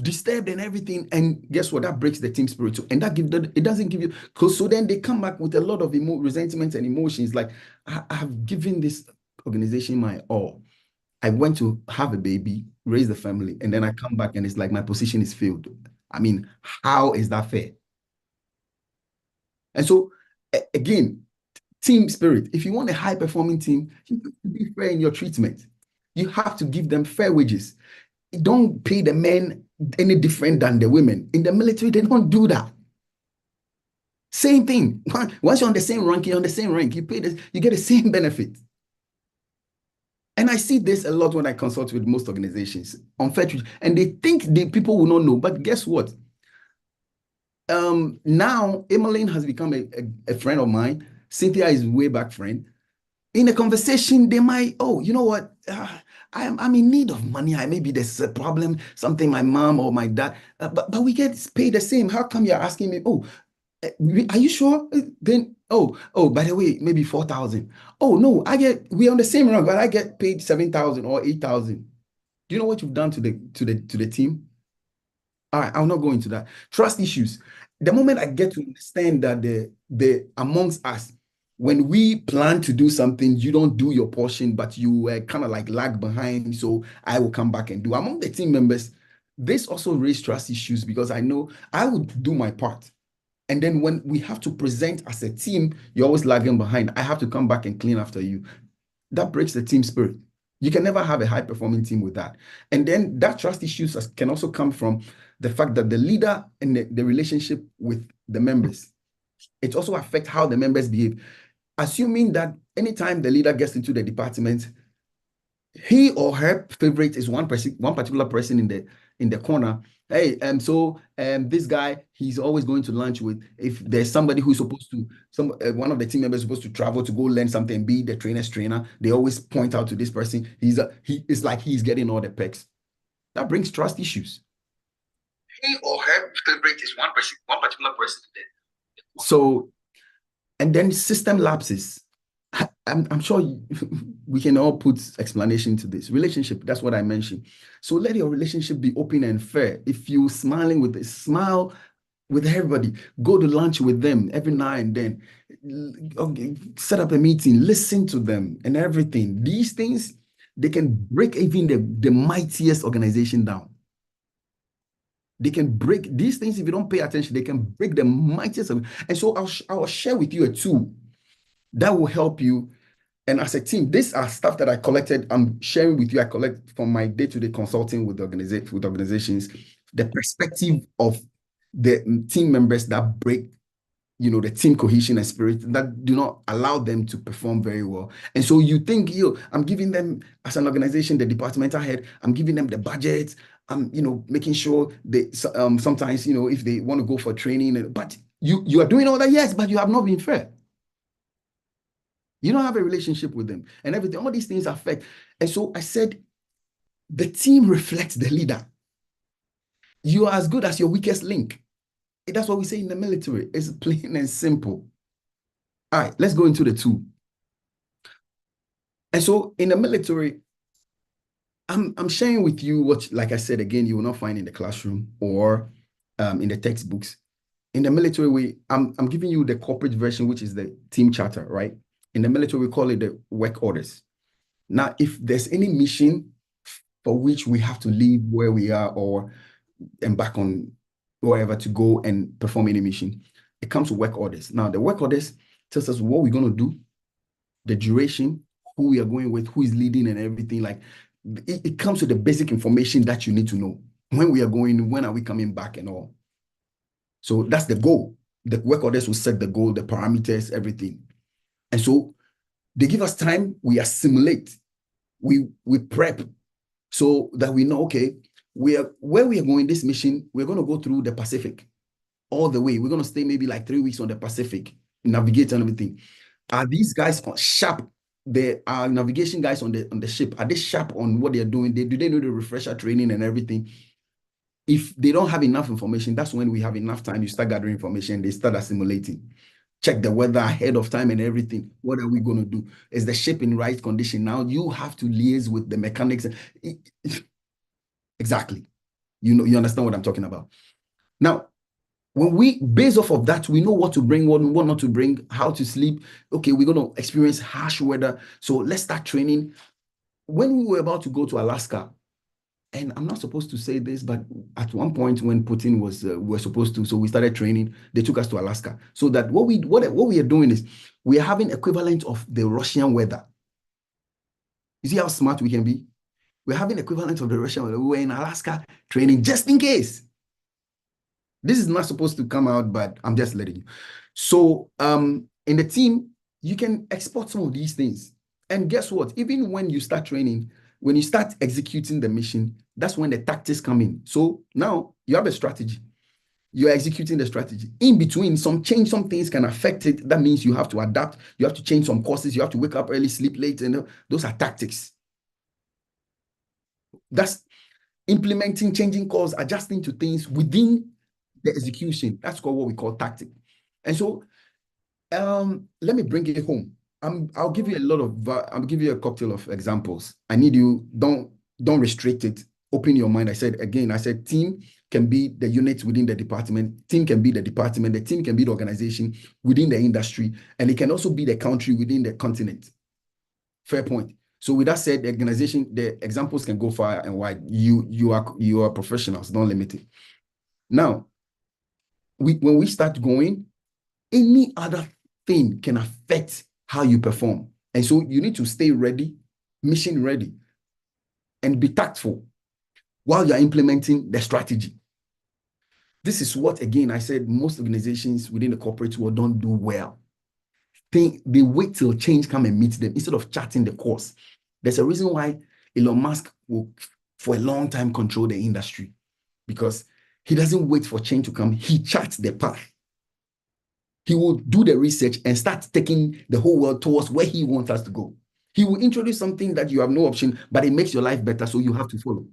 disturbed and everything. And guess what? That breaks the team spirit too. And it doesn't give you, because so then they come back with a lot of resentment and emotions. Like, I have given this organization my all. I went to have a baby, raise the family, and then I come back and it's like my position is filled. I mean, how is that fair? And so, again, team spirit. If you want a high-performing team, you have to be fair in your treatment. You have to give them fair wages. Don't pay the men any different than the women. In the military, they don't do that. Same thing. Once you're on the same rank, you're on the same rank. You get the same benefit. And I see this a lot when I consult with most organizations on fair treatment, and they think the people will not know. But guess what? Now Emmeline has become a friend of mine. Cynthia is way back friend. In a conversation, they might, oh, you know what? I'm in need of money. Maybe there's a problem, something my mom or my dad, but we get paid the same. How come you're asking me? Oh, are you sure? Then, oh, by the way, maybe 4,000. Oh no, we're on the same rank, but I get paid 7,000 or 8,000. Do you know what you've done to the team? All right, I'll not go into that. Trust issues. The moment I get to understand that the amongst us, when we plan to do something, you don't do your portion, but you kind of like lag behind. So I will come back and do. Among the team members, this also raised trust issues because I know I would do my part. And then when we have to present as a team, you're always lagging behind. I have to come back and clean after you. That breaks the team spirit. You can never have a high-performing team with that. And then that trust issues can also come from the fact that the leader and the relationship with the members. It also affects how the members behave. Assuming that anytime the leader gets into the department, he or her favorite is one particular person in the corner. Hey, this guy, he's always going to lunch with. If there's somebody who's supposed to, one of the team members supposed to travel to go learn something and be the trainer's trainer, they always point out to this person. It's like he's getting all the perks. That brings trust issues. He or her favorite is one particular person. So, and then system lapses. I'm sure we can all put explanation to this. Relationship, that's what I mentioned. So let your relationship be open and fair. If you're smiling smile with everybody, go to lunch with them every now and then. Okay, set up a meeting, listen to them and everything. These things, they can break even the mightiest organization down. They can break these things. If you don't pay attention, they can break the mightiest. And so I'll share with you a tool that will help you. And as a team, these are stuff that I collected. I'm sharing with you. I collect from my day-to-day consulting with organizations, the perspective of the team members that break, the team cohesion and spirit, that do not allow them to perform very well. And so you think, I'm giving them, as an organization, the departmental head, I'm giving them the budget. I'm, making sure they sometimes, if they want to go for training, but you are doing all that, yes, but you have not been fair. You don't have a relationship with them and everything. All these things affect. And so I said, the team reflects the leader. You are as good as your weakest link. That's what we say in the military. It's plain and simple. All right, let's go into the two. And so in the military, I'm sharing with you what, like I said, again, you will not find in the classroom or in the textbooks. In the military, I'm giving you the corporate version, which is the team charter, right? In the military, we call it the work orders. Now, if there's any mission for which we have to leave where we are or embark on wherever to go and perform any mission, it comes with work orders. Now, the work orders tells us what we're going to do, the duration, who we are going with, who is leading and everything. Like it comes with the basic information that you need to know. When we are going, when are we coming back and all. So that's the goal. The work orders will set the goal, the parameters, everything. And so they give us time, we assimilate, we prep so that we know, okay, where we are going this mission, we're going to go through the Pacific all the way. We're going to stay maybe like 3 weeks on the Pacific, navigate and everything. Are these guys sharp? Our navigation guys on the ship, are they sharp on what they're doing? Do they know the refresher training and everything? If they don't have enough information, that's when we have enough time. You start gathering information, they start assimilating. Check the weather ahead of time and everything. What are we going to do? Is the ship in right condition? Now you have to liaise with the mechanics. Exactly. You understand what I'm talking about. Now, when we base off of that, we know what to bring, what not to bring, how to sleep. Okay, we're going to experience harsh weather. So let's start training. When we were about to go to Alaska, and I'm not supposed to say this, but at one point when Putin was, we were supposed to, so we started training, they took us to Alaska. So that what we are doing is we are having equivalent of the Russian weather. You see how smart we can be? We're having equivalent of the Russian weather. We were in Alaska training just in case. This is not supposed to come out, but I'm just letting you. So in the team, you can export some of these things. And guess what? Even when you start training, when you start executing the mission, that's when the tactics come in. So now you have a strategy. You're executing the strategy. In between, some things can affect it. That means you have to adapt. You have to change some courses. You have to wake up early, sleep late. And those are tactics. That's implementing, changing course, adjusting to things within the execution. That's called what we call tactic. And so let me bring it home. I'll give you I'll give you a cocktail of examples. I need you, don't restrict it. Open your mind. I said team can be the unit within the department. Team can be the department. The team can be the organization within the industry. And it can also be the country within the continent. Fair point. So with that said, the organization, the examples can go far and wide. You are professionals, don't limit it. Now, when we start going, any other thing can affect how you perform. And so you need to stay ready, mission ready, and be tactful while you're implementing the strategy. This is what, again, I said most organizations within the corporate world don't do well. They wait till change come and meet them instead of charting the course. There's a reason why Elon Musk will, for a long time, control the industry, because he doesn't wait for change to come. He charts the path. He will do the research and start taking the whole world towards where he wants us to go. He will introduce something that you have no option, but it makes your life better, so you have to follow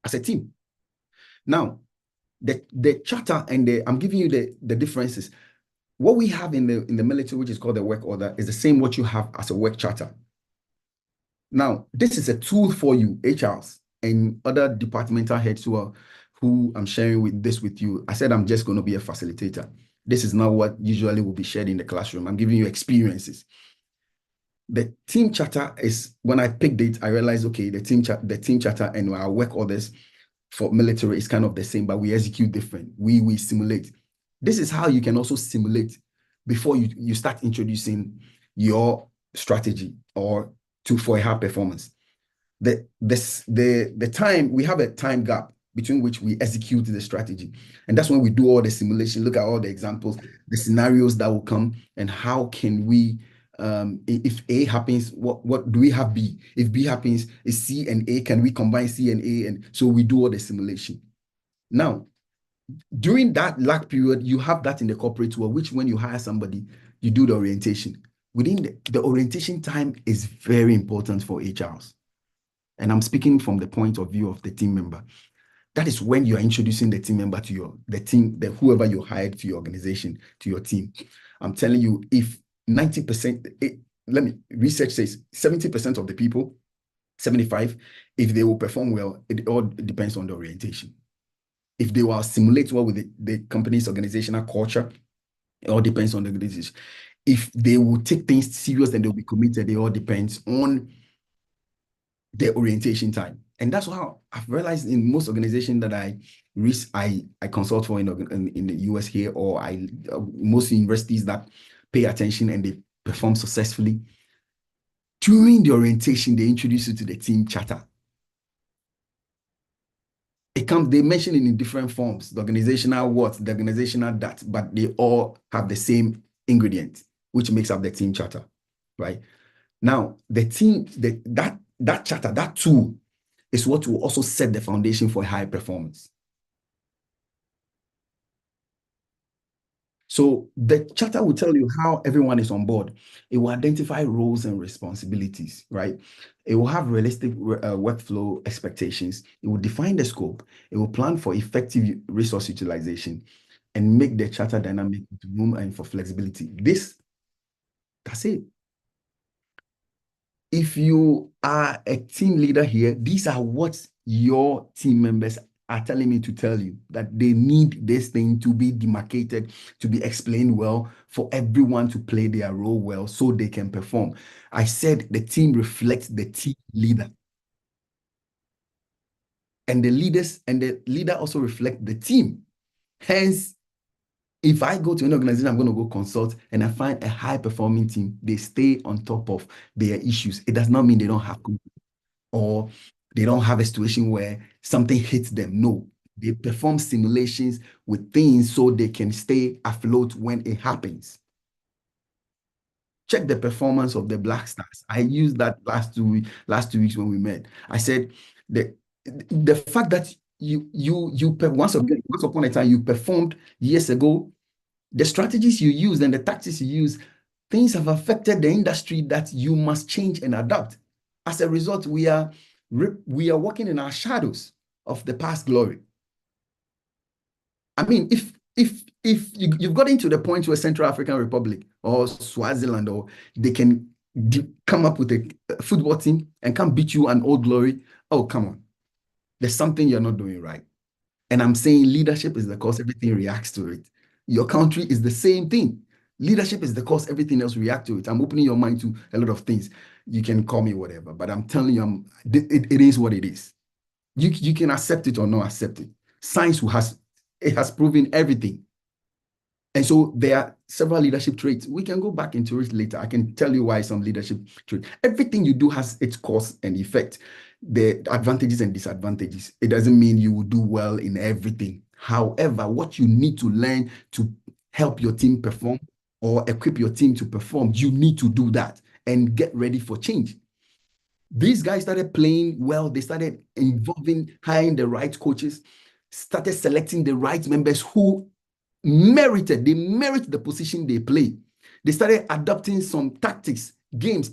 as a team. Now, the charter and I'm giving you the differences. What we have in the military, which is called the work order, is the same what you have as a work charter. Now, this is a tool for you, HRs, and other departmental heads who I'm sharing with you. I said I'm just going to be a facilitator. This is not what usually will be shared in the classroom. I'm giving you experiences. The team charter is, when I picked it, I realized, okay, the team charter and our work orders for military is kind of the same, but we execute different. We simulate. This is how you can also simulate before you start introducing your strategy or for a high performance. The time, we have a time gap between which we execute the strategy. And that's when we do all the simulation, look at all the examples, the scenarios that will come, and how can we, if A happens, what do we have B? If B happens, is C and A, can we combine C and A? And so we do all the simulation. Now, during that lag period, you have that in the corporate world, which when you hire somebody, you do the orientation. Within the orientation time is very important for HRs. And I'm speaking from the point of view of the team member. That is when you are introducing the team member to whoever you hired to your organization, to your team. I'm telling you, if 90%, research says 70% of the people, 75, if they will perform well, it all depends on the orientation. If they will simulate well with the company's organizational culture, it all depends on the organization. If they will take things serious and they'll be committed, it all depends on the orientation time. And that's how I've realized in most organizations that I consult for in the US here, or most universities that pay attention and they perform successfully. During the orientation, they introduce you to the team charter. They mention it in different forms, the organizational what, the organizational that, but they all have the same ingredient, which makes up the team charter, right? Now, the team, that charter, that tool is what will also set the foundation for high performance. So the charter will tell you how everyone is on board. It will identify roles and responsibilities, right? It will have realistic workflow expectations. It will define the scope. It will plan for effective resource utilization and make the charter dynamic with room and for flexibility. That's it. If you are a team leader here, these are what your team members are telling me to tell you, that they need this thing to be demarcated, to be explained well, for everyone to play their role well so they can perform. I said the team reflects the team leader. And the leader also reflect the team. Hence, if I go to an organization, I'm going to go consult and I find a high performing team, they stay on top of their issues. It does not mean they don't have or they don't have a situation where something hits them. No, they perform simulations with things so they can stay afloat when it happens. Check the performance of the Black Stars. I used that last 2 weeks when we met. I said the fact that once upon a time you performed years ago, the strategies you use and the tactics you use, things have affected the industry that you must change and adapt. As a result, we are walking in our shadows of the past glory. I mean, if you've gotten to the point where Central African Republic or Swaziland, or they can come up with a football team and come beat you an old glory, oh, come on. There's something you're not doing right. And I'm saying leadership is the cause everything reacts to it. Your country is the same thing. Leadership is the cause everything else reacts to it. I'm opening your mind to a lot of things. You can call me whatever, but I'm telling you, it is what it is. You can accept it or not accept it. Science has proven everything. And so there are several leadership traits. We can go back into it later. I can tell you why some leadership traits. Everything you do has its cause and effect. The advantages and disadvantages. It doesn't mean you will do well in everything. However, what you need to learn to help your team perform or equip your team to perform, you need to do that and get ready for change. These guys started playing well. They started hiring the right coaches, started selecting the right members who merit the position they play. They started adopting some tactics, games,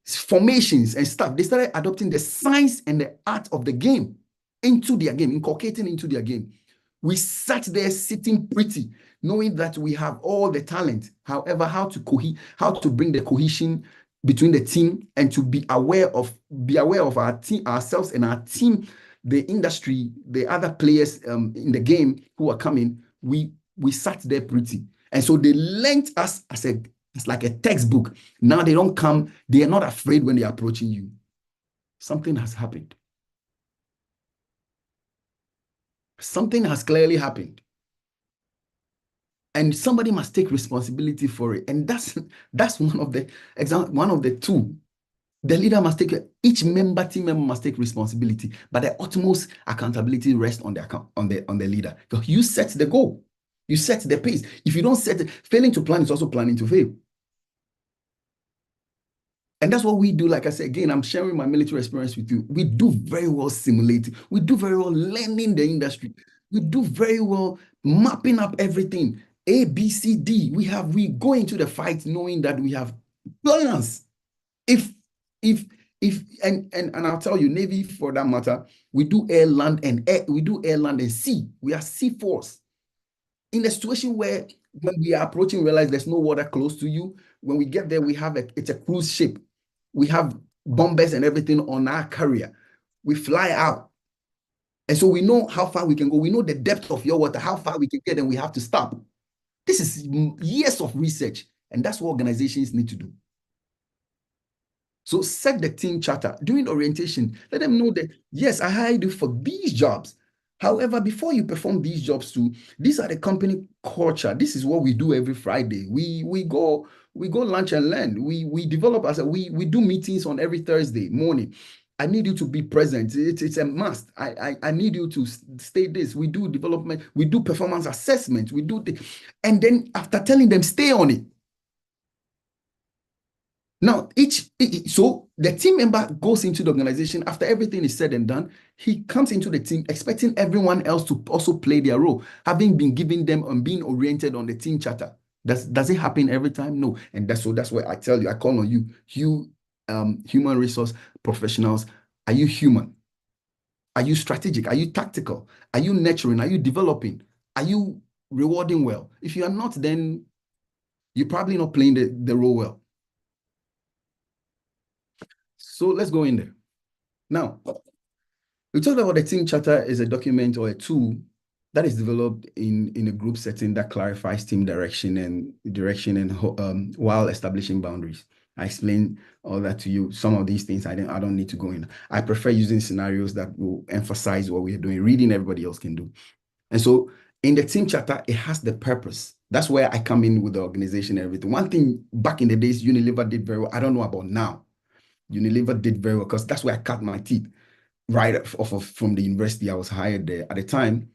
formations and stuff. They started adopting the science and the art of the game into their game, inculcating into their game. We sat there sitting pretty, knowing that we have all the talent. However, how to bring the cohesion between the team and to be aware of our team, ourselves and our team, the industry, the other players in the game who are coming. We sat there pretty. And so they learned us it's like a textbook. Now they don't come, they are not afraid when they're approaching you. Something has happened. Something has clearly happened. And somebody must take responsibility for it. And that's one of the two. The leader must take each team member must take responsibility, but the utmost accountability rests on the leader. Because you set the goal. You set the pace. If you don't set it, failing to plan is also planning to fail. And that's what we do. Like I said, again, I'm sharing my military experience with you. We do very well simulating. We do very well learning the industry. We do very well mapping up everything. A, B, C, D. We go into the fight knowing that we have plans. And I'll tell you, Navy for that matter, we do air, land, and air. We do air, land, and sea. We are sea force. In a situation where when we are approaching, realize there's no water close to you. When we get there, it's a cruise ship. We have bombers and everything on our carrier. We fly out. And so we know how far we can go. We know the depth of your water, how far we can get, and we have to stop. This is years of research, and that's what organizations need to do. So set the team charter. During orientation, let them know that, yes, I hired you for these jobs. However, before you perform these jobs too, these are the company culture. This is what we do every Friday. We go lunch and learn. We develop we do meetings on every Thursday morning. I need you to be present. It's a must. I need you to stay this. We do development. We do performance assessment. And then after telling them, stay on it. Now, so the team member goes into the organization after everything is said and done. He comes into the team expecting everyone else to also play their role, having been given them and being oriented on the team charter. Does it happen every time? No. And that's why I tell you, I call on you, human resource professionals. Are you human? Are you strategic? Are you tactical? Are you nurturing? Are you developing? Are you rewarding well? If you are not, then you're probably not playing the role well. So let's go in there. Now, we talked about the team charter is a document or a tool that is developed in a group setting that clarifies team direction and while establishing boundaries. I explained all that to you. Some of these things I don't need to go in. I prefer using scenarios that will emphasize what we are doing. Reading everybody else can do. And so in the team charter, it has the purpose. That's where I come in with the organization and everything. One thing back in the days, Unilever did very well. I don't know about now. Unilever did very well because that's where I cut my teeth right from the university. I was hired there. At the time,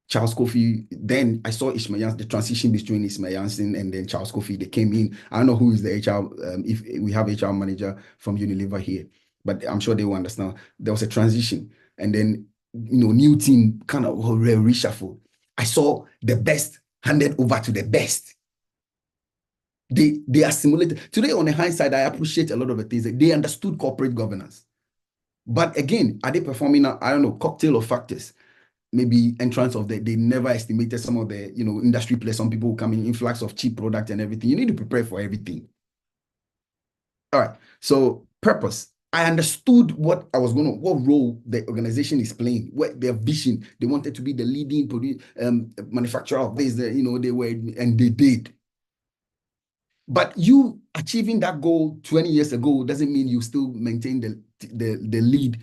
Charles Kofi, then I saw Ishmael Janssen, the transition between Ishmael Janssen and then Charles Kofi. They came in. I don't know who is the HR, if we have HR manager from Unilever here, but I'm sure they will understand. There was a transition. And then, new team kind of reshuffle. I saw the best handed over to the best. They assimilated. Today, on the hindsight, I appreciate a lot of the things. They understood corporate governance. But again, are they performing, I don't know, cocktail of factors? Maybe entrance of they never estimated some of the, industry players. Some people come in, influx of cheap product and everything. You need to prepare for everything. All right. So purpose. I understood what role the organization is playing, what their vision. They wanted to be the leading manufacturer of this, they were, and they did. But you achieving that goal 20 years ago doesn't mean you still maintain the lead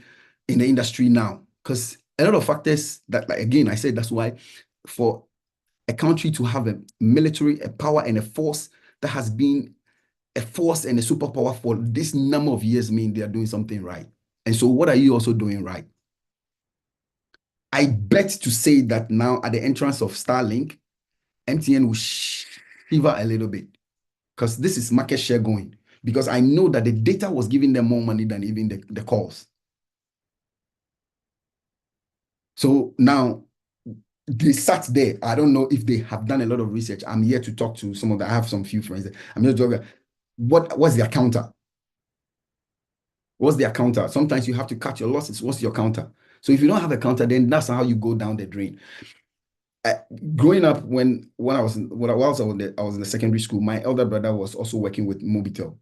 in the industry now. Because a lot of factors that, again, I said that's why for a country to have a military, a power, and a force that has been a force and a superpower for this number of years mean they are doing something right. And so what are you also doing right? I bet to say that now at the entrance of Starlink, MTN will shiver a little bit because this is market share going. Because I know that the data was giving them more money than even the calls. So now they sat there. I don't know if they have done a lot of research. I'm here to talk to some of them. I have some few friends there. I'm just talking. What's their counter? What's their counter? Sometimes you have to cut your losses. What's your counter? So if you don't have a counter, then that's how you go down the drain. Growing up, when I was in the secondary school, my elder brother was also working with Mobitel,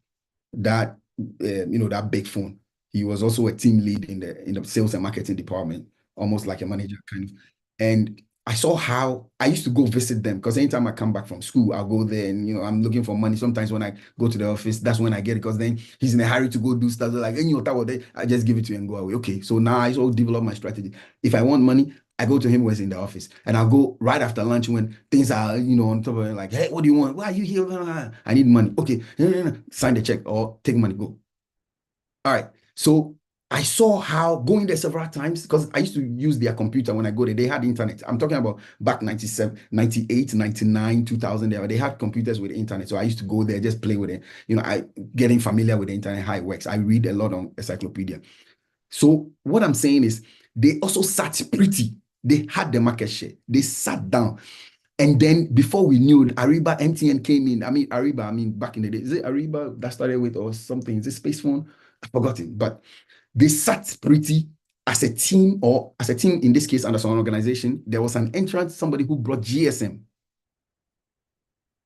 that that big phone. He was also a team lead in the sales and marketing department, almost like a manager kind of. And I saw how I used to go visit them because anytime I come back from school, I'll go there and, I'm looking for money. Sometimes when I go to the office, that's when I get it because then he's in a hurry to go do stuff. Like, I just give it to you and go away. Okay, so now I also develop my strategy. If I want money, I go to him when he's in the office and I'll go right after lunch when things are, on top of it, like, hey, what do you want? Why are you here? I need money. Okay, sign the check or take money, go. All right, so I saw how going there several times because I used to use their computer when I go there. They had internet. I'm talking about back 97, 98, 99, 2000. They had computers with internet. So I used to go there, just play with it. I getting familiar with the internet, how it works. I read a lot on Encyclopedia. So what I'm saying is they also sat pretty. They had the market share. They sat down. And then before we knew it, Ariba, MTN came in. Ariba, back in the day. Is it Ariba that started with or something? Is it Space Phone? I've forgotten. But they sat pretty as a team, or as a team in this case, under some organization. There was an entrant, somebody who brought GSM.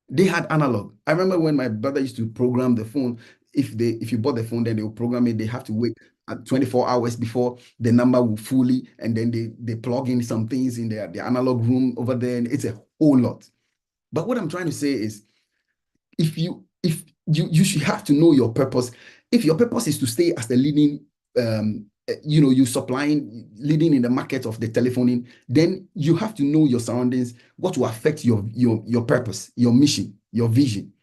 They had analog. I remember when my brother used to program the phone. If you bought the phone, then they will program it. They have to wait 24 hours before the number will fully, and then they plug in some things in the analog room over there, and it's a whole lot. But what I'm trying to say is, if you should have to know your purpose. If your purpose is to stay as the leading, you supplying, leading in the market of the telephoning, then you have to know your surroundings, what will affect your purpose, your mission, your vision.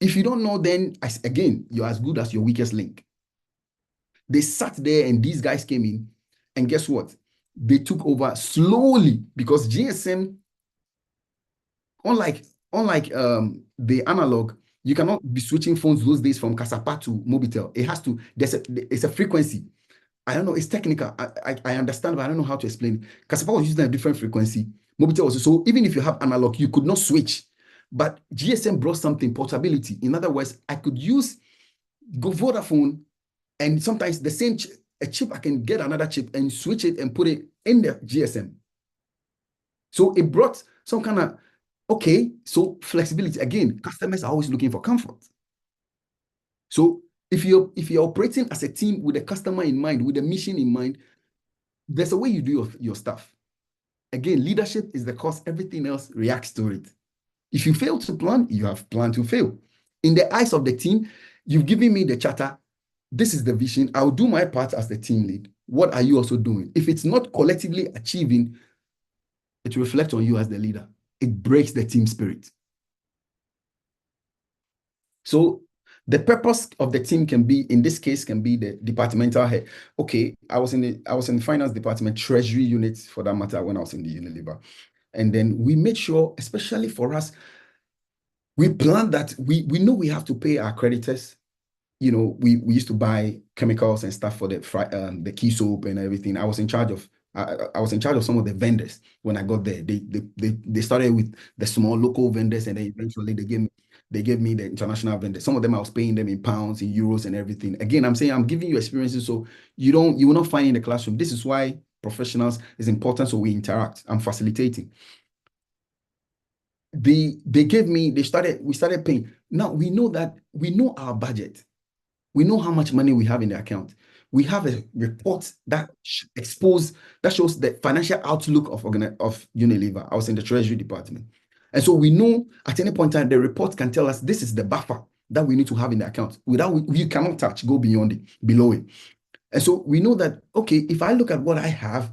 If you don't know, then again, you're as good as your weakest link. They sat there and these guys came in, and guess what? They took over slowly because GSM, unlike the analog, you cannot be switching phones those days from Kasapa to Mobitel. It has to, it's a frequency. I don't know, it's technical. I understand, but I don't know how to explain it. Kasapa was using a different frequency. Mobitel was, so even if you have analog, you could not switch. But GSM brought something, portability. In other words, I could use Vodafone, and sometimes the same a chip, I can get another chip and switch it and put it in the GSM. So it brought some kind of, okay, so flexibility. Again, customers are always looking for comfort. So If you're operating as a team with a customer in mind, with a mission in mind, there's a way you do your stuff. Again, leadership is the cause. Everything else reacts to it. If you fail to plan, you have planned to fail. In the eyes of the team, you've given me the charter. This is the vision. I'll do my part as the team lead. What are you also doing? If it's not collectively achieving, it reflects on you as the leader. It breaks the team spirit. So the purpose of the team can be, in this case, can be the departmental head. Okay, I was in the finance department, treasury units for that matter, when I was in the Unilever. And then we made sure, especially for us, we planned that we know we have to pay our creditors. You know, we used to buy chemicals and stuff for the key soap and everything. I was in charge of some of the vendors when I got there. They started with the small local vendors, and then eventually they gave me the international vendors. Some of them I was paying them in pounds, in euros, and everything. Again, I'm saying I'm giving you experiences so you will not find in the classroom. This is why professionals is important, so we interact. I'm facilitating. We started paying. Now we know our budget. We know how much money we have in the account. We have a report that shows the financial outlook of Unilever. I was in the treasury department. And so we know at any point in time, the report can tell us this is the buffer that we need to have in the account. We cannot touch, go beyond it, below it. And so we know that, okay, if I look at what I have,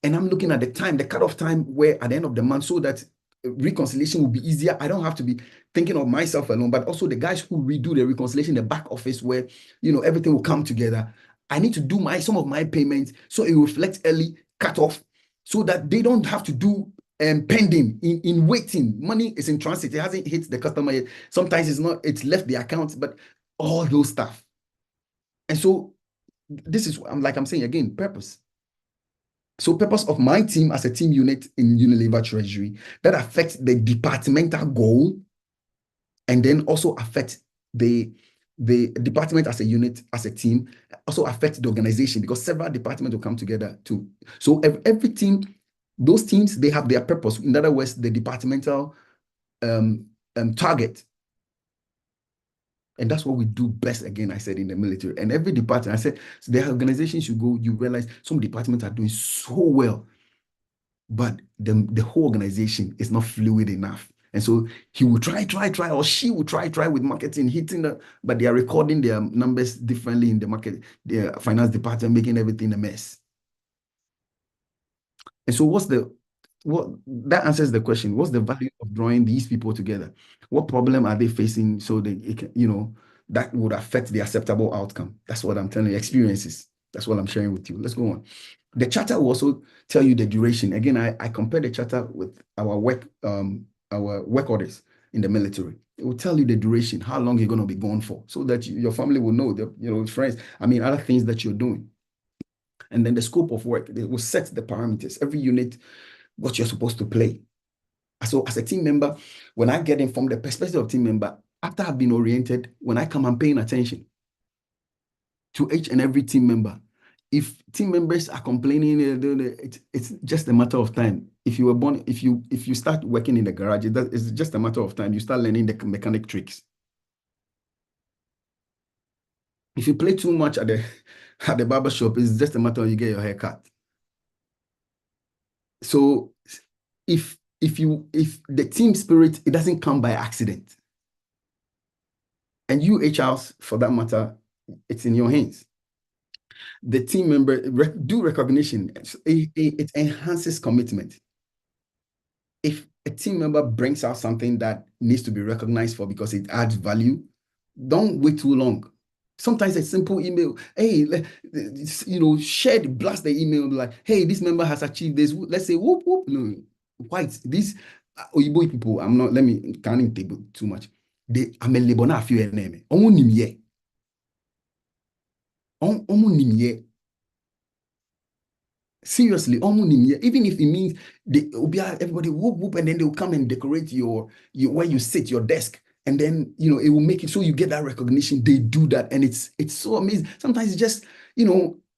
and I'm looking at the cutoff time where at the end of the month, so that reconciliation will be easier. I don't have to be thinking of myself alone, but also the guys who redo the reconciliation in the back office where, everything will come together. I need to do some of my payments so it reflects early cutoff so that they don't have to do pending in waiting. Money is in transit. It hasn't hit the customer yet. Sometimes it's left the account, but all those stuff. And so this is, I'm saying again, purpose. So purpose of my team as a team unit in Unilever Treasury that affects the departmental goal, and then also affects the department as a unit, as a team, also affects the organization because several departments will come together too. So every team, those teams, they have their purpose. In other words, the departmental target. And that's what we do best, again, I said, in the military. And every department, I said, so the organizations you go, you realize some departments are doing so well, but the whole organization is not fluid enough. And so he will try, or she will try with marketing, but they are recording their numbers differently in the market, the finance department, making everything a mess. And so that answers the question. What's the value of drawing these people together? What problem are they facing so that would affect the acceptable outcome? That's what I'm telling you, experiences. That's what I'm sharing with you. Let's go on. The charter will also tell you the duration. Again, I compare the charter with our work orders in the military. It will tell you the duration, how long you're going to be gone for, so that your family will know, friends, other things that you're doing. And then the scope of work, it will set the parameters. Every unit, what you're supposed to play. So as a team member, when I get in from the perspective of team member, after I've been oriented, when I come, I'm paying attention to each and every team member. If team members are complaining, it's just a matter of time. If you were born, if you start working in the garage, it's just a matter of time. You start learning the mechanic tricks. If you play too much at the barber shop, it's just a matter of you get your hair cut. So if the team spirit, it doesn't come by accident. And you HRs, for that matter, it's in your hands. The team member do recognition. It enhances commitment. If a team member brings out something that needs to be recognized for because it adds value, don't wait too long. Sometimes a simple email, hey, blast the email like, hey, this member has achieved this. Let's say, whoop, whoop. No, white. These Oyibo people, can't table too much. I'm a Lebanon, a few name. Seriously, even if it means everybody whoop whoop, and then they will come and decorate your where you sit, your desk, and then it will make it so you get that recognition. They do that, and it's so amazing. Sometimes it's just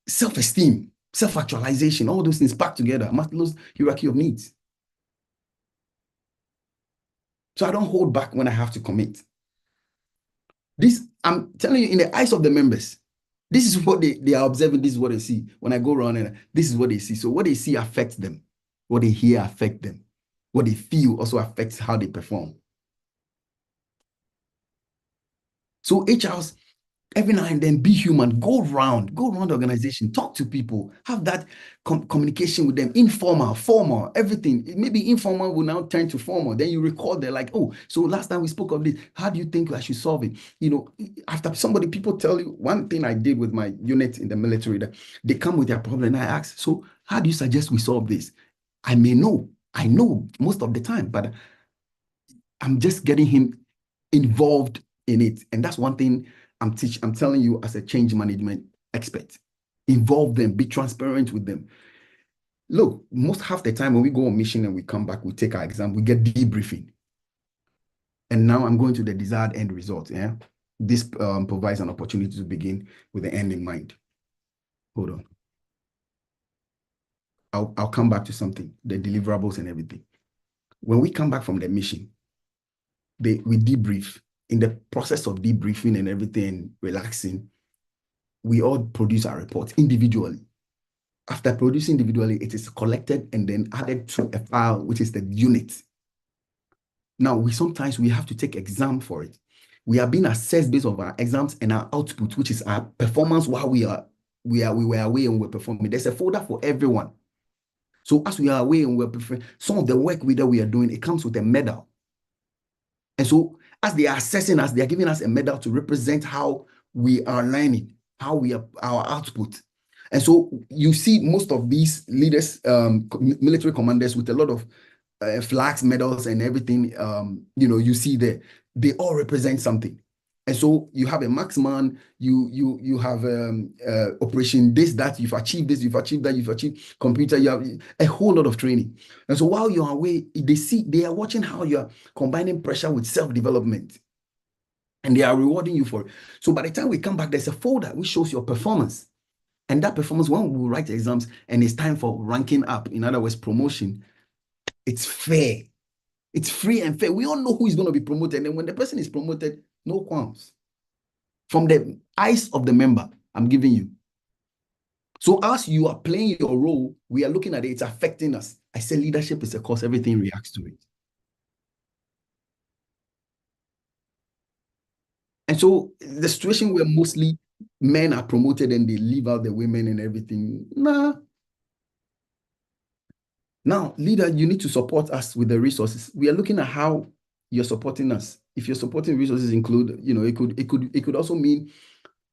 self-esteem, self-actualization, all those things packed together. Maslow's hierarchy of needs. So I don't hold back when I have to commit. This, I'm telling you, in the eyes of the members, this is what they are observing. This is what they see. When I go around, and this is what they see. So what they see affects them. What they hear affects them. What they feel also affects how they perform. So HRs, every now and then, be human. Go around the organization, talk to people, have that communication with them, informal, formal, everything. Maybe informal will now turn to formal. Then you record, they're like, oh, so last time we spoke of this, how do you think I should solve it? You know, after people tell you, one thing I did with my unit in the military, that they come with their problem and I ask, so how do you suggest we solve this? I know most of the time, but I'm just getting him involved in it. And that's one thing I'm telling you as a change management expert. Involve them, be transparent with them. Look, half the time when we go on mission and we come back, we take our exam, we get debriefing. And now I'm going to the desired end result. Yeah, this provides an opportunity to begin with the end in mind. Hold on. I'll come back to something, the deliverables and everything. When we come back from the mission, we debrief. In the process of debriefing and everything, relaxing, we all produce our report individually. After producing individually, it is collected and then added to a file, which is the unit. Now, sometimes we have to take exam for it. We are being assessed based on our exams and our output, which is our performance while we were away and we're performing. There's a folder for everyone. So as we are away and we're performing, some of the work that we are doing, it comes with a medal. And so as they are assessing us, they are giving us a medal to represent how we are learning, how we are our output. And so you see most of these leaders, military commanders with a lot of flags, medals, and everything. You see there, they all represent something. And so you have a marksman, you have operation this, that, you've achieved this, you've achieved that, you've achieved computer, you have a whole lot of training. And so while you're away, they are watching how you're combining pressure with self-development. And they are rewarding you for it. So by the time we come back, there's a folder which shows your performance. And that performance, when we write exams and it's time for ranking up, in other words, promotion, it's fair. It's free and fair. We all know who is going to be promoted. And when the person is promoted, no qualms. From the eyes of the member, I'm giving you. So as you are playing your role, we are looking at it, it's affecting us. I say leadership is a cause, everything reacts to it. And so the situation where mostly men are promoted and they leave out the women and everything, nah. Now, leader, you need to support us with the resources. We are looking at how you're supporting us. If your supporting resources include, it could also mean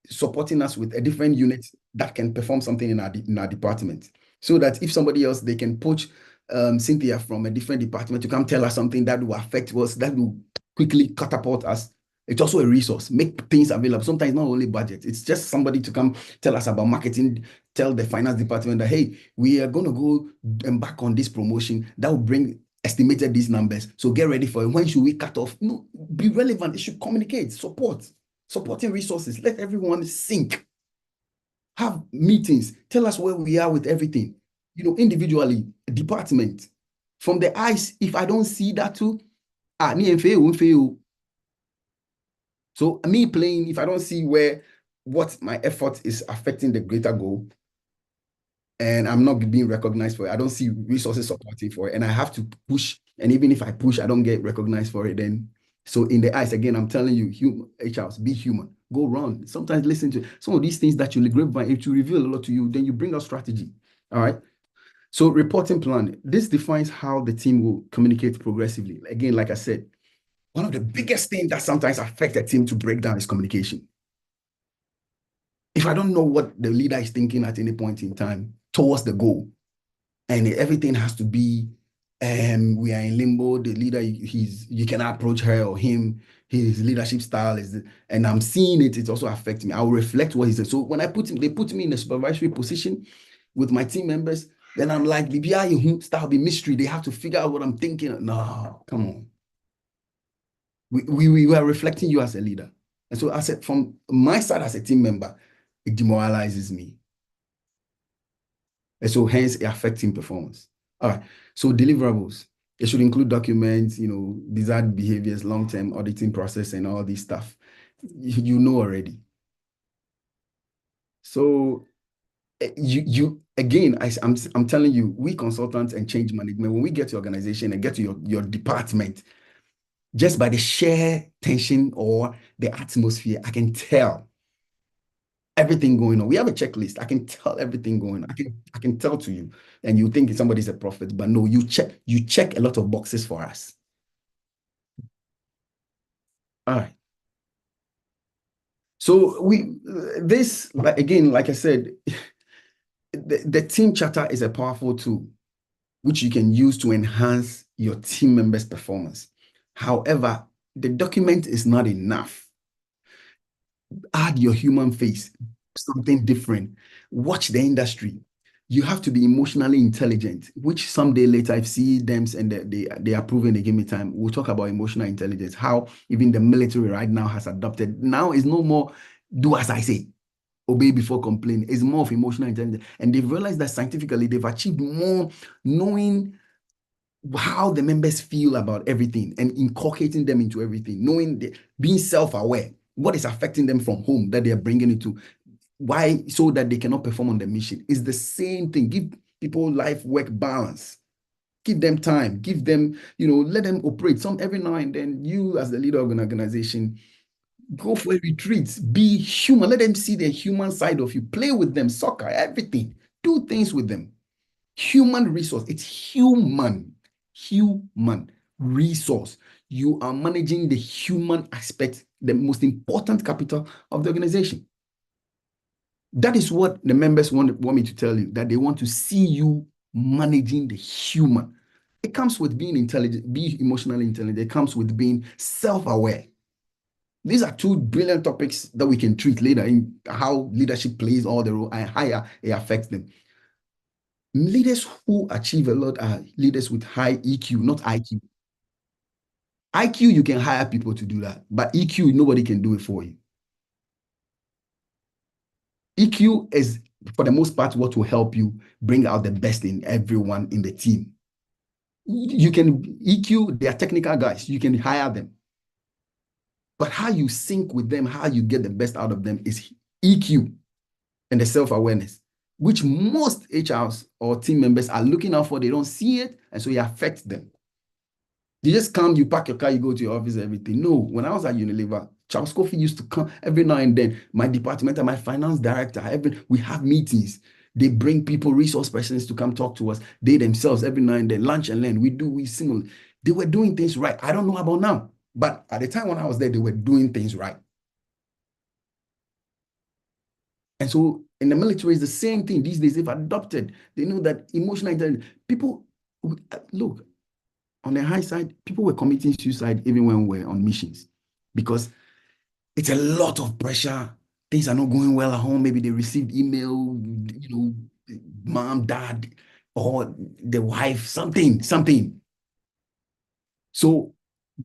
supporting us with a different unit that can perform something in our department. So that if somebody else, they can poach Cynthia from a different department to come tell us something that will affect us, that will quickly catapult us. It's also a resource. Make things available. Sometimes not only budget. It's just somebody to come tell us about marketing, tell the finance department that, hey, we are going to go embark on this promotion that will bring estimated these numbers. So get ready for it. When should we cut off? No, be relevant. It should communicate, supporting resources. Let everyone sync. Have meetings. Tell us where we are with everything. Individually, department. From the eyes, if I don't see that too, so me playing, if I don't see what my effort is affecting the greater goal, and I'm not being recognized for it, I don't see resources supporting for it, and I have to push, and even if I push, I don't get recognized for it, then, so in the eyes, again, I'm telling you, HRs, be human, go around, sometimes listen to some of these things that you grapevine, if you reveal a lot to you, then you bring out strategy, all right? So reporting plan, this defines how the team will communicate progressively. Again, like I said, one of the biggest things that sometimes affect a team to break down is communication. If I don't know what the leader is thinking at any point in time towards the goal, and everything has to be, we are in limbo, the leader, you cannot approach her or him, his leadership style is, and I'm seeing it also affects me. I'll reflect what he said. So when they put me in a supervisory position with my team members, then I'm like, start be mystery. They have to figure out what I'm thinking. No, come on. We were reflecting you as a leader. And so I said, from my side as a team member, it demoralizes me. And so hence it affects team performance. All right, so deliverables. It should include documents, desired behaviors, long-term auditing process, and all this stuff. You know already. So you again, I'm telling you, we consultants and change management, when we get to your organization and get to your department, just by the sheer tension or the atmosphere, I can tell everything going on. We have a checklist. I can tell everything going on. I can tell to you, and you think somebody's a prophet, but no, you check a lot of boxes for us. All right. So again, like I said, the team charter is a powerful tool which you can use to enhance your team members' performance. However, the document is not enough. Add your human face, something different. Watch the industry. You have to be emotionally intelligent, which someday later, if CEDEMS and they approve and they give me time, we'll talk about emotional intelligence, how even the military right now has adopted. Now it's no more do as I say, obey before complain. It's more of emotional intelligence. And they've realized that scientifically they've achieved more knowing how the members feel about everything and inculcating them into everything, being self-aware, what is affecting them from home that they are bringing it to. Why? So that they cannot perform on the mission. It's the same thing. Give people life-work balance. Give them time. Give them, let them operate. Every now and then, you as the leader of an organization, go for a retreat. Be human. Let them see the human side of you. Play with them. Soccer, everything. Do things with them. Human resource. It's human resource. You are managing the human aspect, the most important capital of the organization. That is what the members want me to tell you, that they want to see you managing the human. It comes with being intelligent, being emotionally intelligent. It comes with being self-aware. These are two brilliant topics that we can treat later in how leadership plays all the role and how it affects them. Leaders who achieve a lot are leaders with high EQ, not IQ. IQ, you can hire people to do that, but EQ, nobody can do it for you. EQ is, for the most part, what will help you bring out the best in everyone in the team. EQ, they are technical guys. You can hire them. But how you sync with them, how you get the best out of them is EQ and the self-awareness, which most HRs or team members are looking out for. They don't see it, and so it affects them. You just come, you park your car, you go to your office, everything. No, when I was at Unilever, Charles Coffey used to come every now and then. My department and my finance director, we have meetings. They bring people, resource persons to come talk to us. They themselves, every now and then, lunch and learn. We simulate. They were doing things right. I don't know about now, but at the time when I was there, they were doing things right. And so in the military, it's the same thing. These days, they've adopted. They know that emotional intelligence. People, look, on the high side, people were committing suicide even when we were on missions because it's a lot of pressure. Things are not going well at home. Maybe they received email, mom, dad, or the wife, something. So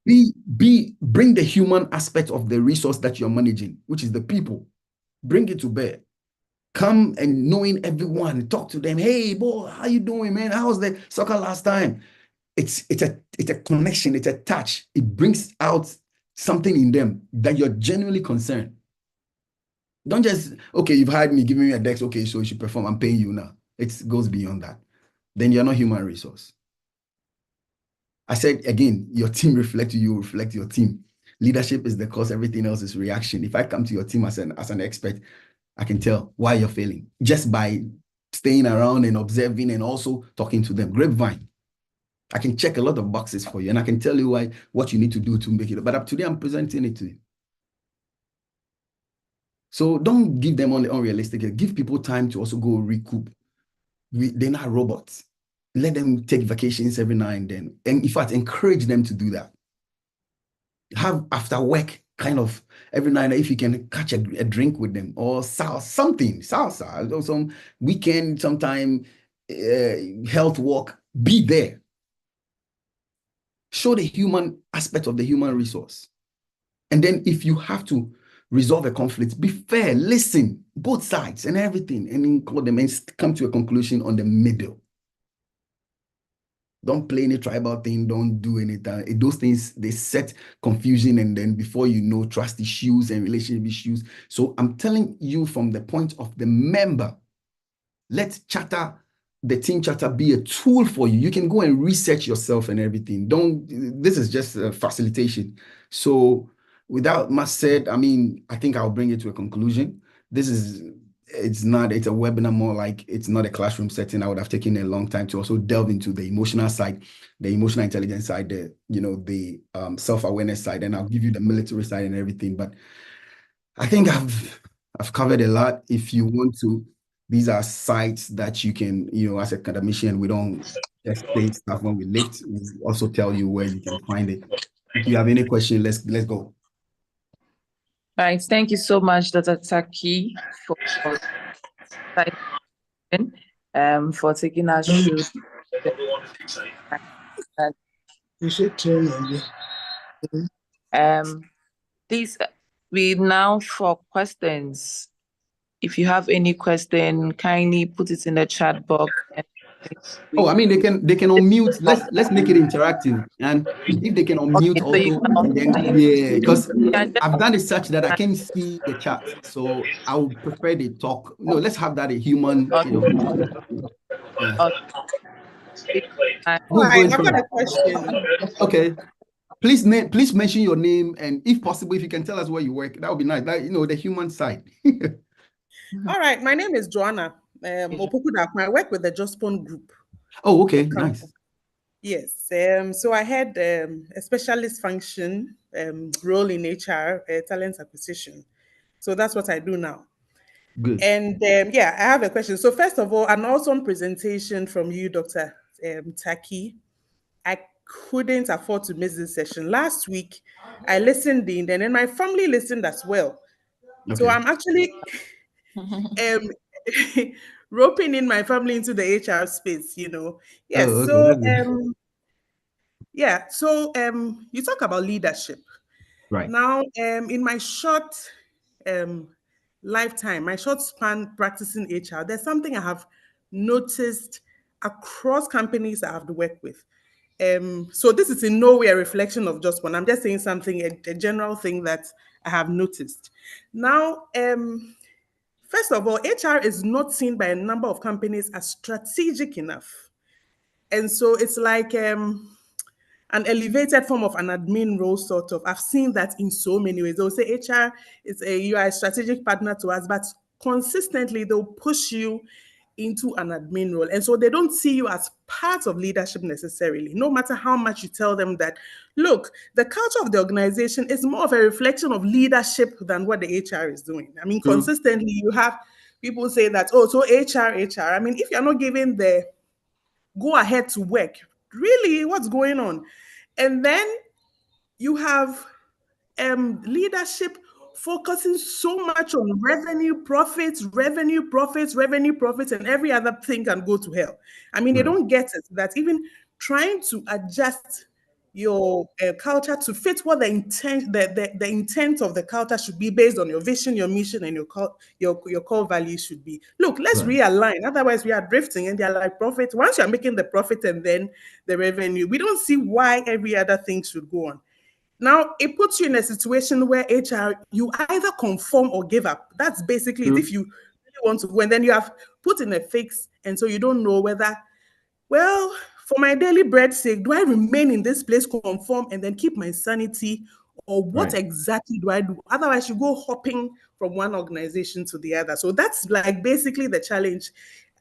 bring the human aspect of the resource that you're managing, which is the people. Bring it to bear. Come and knowing everyone, talk to them. Hey, boy, how you doing, man? How was the soccer last time? It's a connection. It's a touch. It brings out something in them that you're genuinely concerned. Don't just, okay, you've hired me, give me a desk. Okay, so you should perform. I'm paying you now. It goes beyond that. Then you're not human resource. I said, again, your team reflects you, reflect your team. Leadership is the cause. Everything else is reaction. If I come to your team as an expert, I can tell why you're failing just by staying around and observing and also talking to them. Grapevine. I can check a lot of boxes for you and I can tell you what you need to do to make it. But up today, I'm presenting it to you. So don't give them only unrealistic. Give people time to also go recoup. They're not robots. Let them take vacations every now and then. And in fact, encourage them to do that. Have after work kind of every night, if you can catch a drink with them or salsa, or some weekend, sometime health walk, be there. Show the human aspect of the human resource. And then if you have to resolve a conflict, be fair, listen, both sides and everything, and then call them and come to a conclusion on the middle. Don't play any tribal thing. Don't do anything. Those things, they set confusion, and then before you know, trust issues and relationship issues. So I'm telling you from the point of the member, let charter, the team charter, be a tool for you. You can go and research yourself and everything. This is just a facilitation. So without much said, I mean, I think I'll bring it to a conclusion. It's a webinar, more like it's not a classroom setting. I would have taken a long time to also delve into the emotional side, the emotional intelligence side, the self-awareness side, and I'll give you the military side and everything. But I think I've covered a lot. If you want to, these are sites that you can, as a academician, we don't just say stuff when we lift. We also tell you where you can find it. If you have any question, let's go. Right. Thank you so much, Dr. Taki, for taking us through. Please, we now for questions. If you have any question, kindly put it in the chat box. I mean, they can unmute. Let's make it interactive, and if they can unmute because I've done it such that I can see the chat, so I would prefer they talk. No, let's have that a human. I've got a question. Okay, please mention your name, and if possible, if you can tell us where you work, that would be nice. The human side. All right, my name is Joanna Opoku-Dankwa. I work with the Jospon Group. Oh, okay, nice. Yes, so I had a specialist function role in HR, talent acquisition. So that's what I do now. Good. And I have a question. So first of all, an awesome presentation from you, Dr. Taki. I couldn't afford to miss this session. Last week, I listened in, and then my family listened as well. Okay. So I'm actually roping in my family into the HR space, Yes. Oh, okay. So you talk about leadership. Right. Now, in my short lifetime, my short span practicing HR, there's something I have noticed across companies I have to work with. So this is in no way a reflection of just one. I'm just saying something, a general thing that I have noticed. Now, first of all, HR is not seen by a number of companies as strategic enough. And so it's like an elevated form of an admin role, sort of. I've seen that in so many ways. They'll say HR you are a strategic partner to us, but consistently they'll push you into an admin role. And so they don't see you as part of leadership necessarily, no matter how much you tell them that, look, the culture of the organization is more of a reflection of leadership than what the HR is doing. I mean, consistently you have people say that, oh, so HR. I mean, if you're not giving the go ahead to work, really, what's going on? And then you have leadership focusing so much on revenue profits, and every other thing can go to hell. I mean, they don't get it, that even trying to adjust your culture to fit what the intent of the culture should be based on your vision, your mission, and your core values should be. Look, let's realign. Otherwise, we are drifting, and they're like profit. Once you're making the profit and then the revenue, we don't see why every other thing should go on. Now, it puts you in a situation where HR, you either conform or give up. That's basically if you really want to go, and then you have put in a fix, and so you don't know whether, well, for my daily bread's sake, do I remain in this place, conform, and then keep my sanity, or what exactly do I do? Otherwise, you go hopping from one organization to the other. So that's like basically the challenge.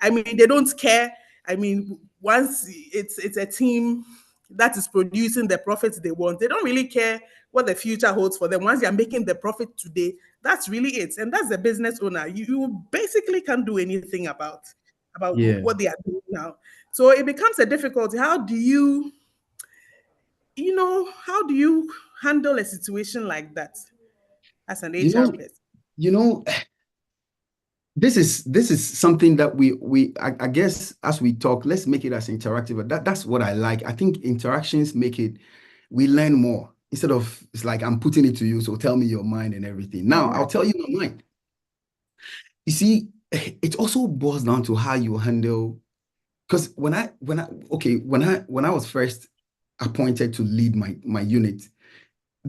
I mean, they don't care. I mean, once it's a team that is producing the profits they want, they don't really care what the future holds for them. Once you're making the profit today, that's really it. And that's the business owner. You basically can't do anything about what they are doing now. So it becomes a difficulty. How do you handle a situation like that as an HR person? This is something that I guess as we talk, let's make it as interactive. That's what I like. I think interactions we learn more instead of, it's like I'm putting it to you, so tell me your mind and everything. Now I'll tell you my mind. You see, it also boils down to how you handle because when I was first appointed to lead my unit,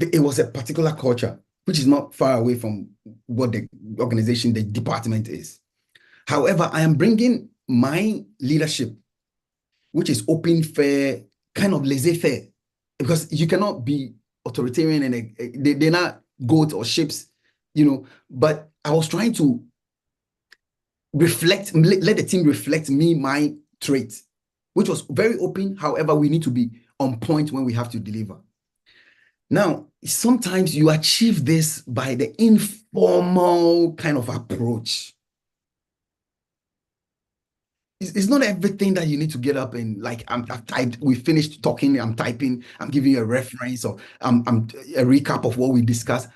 it was a particular culture which is not far away from what the organization, the department is. However, I am bringing my leadership, which is open, fair, kind of laissez-faire, because you cannot be authoritarian and they're not goats or sheep, but I was trying to reflect, let the team reflect me, my traits, which was very open. However, we need to be on point when we have to deliver. Now, sometimes you achieve this by the informal kind of approach. It's not everything that you need to get up and like, I've typed, we finished talking, I'm typing, I'm giving you a reference or I'm a recap of what we discussed.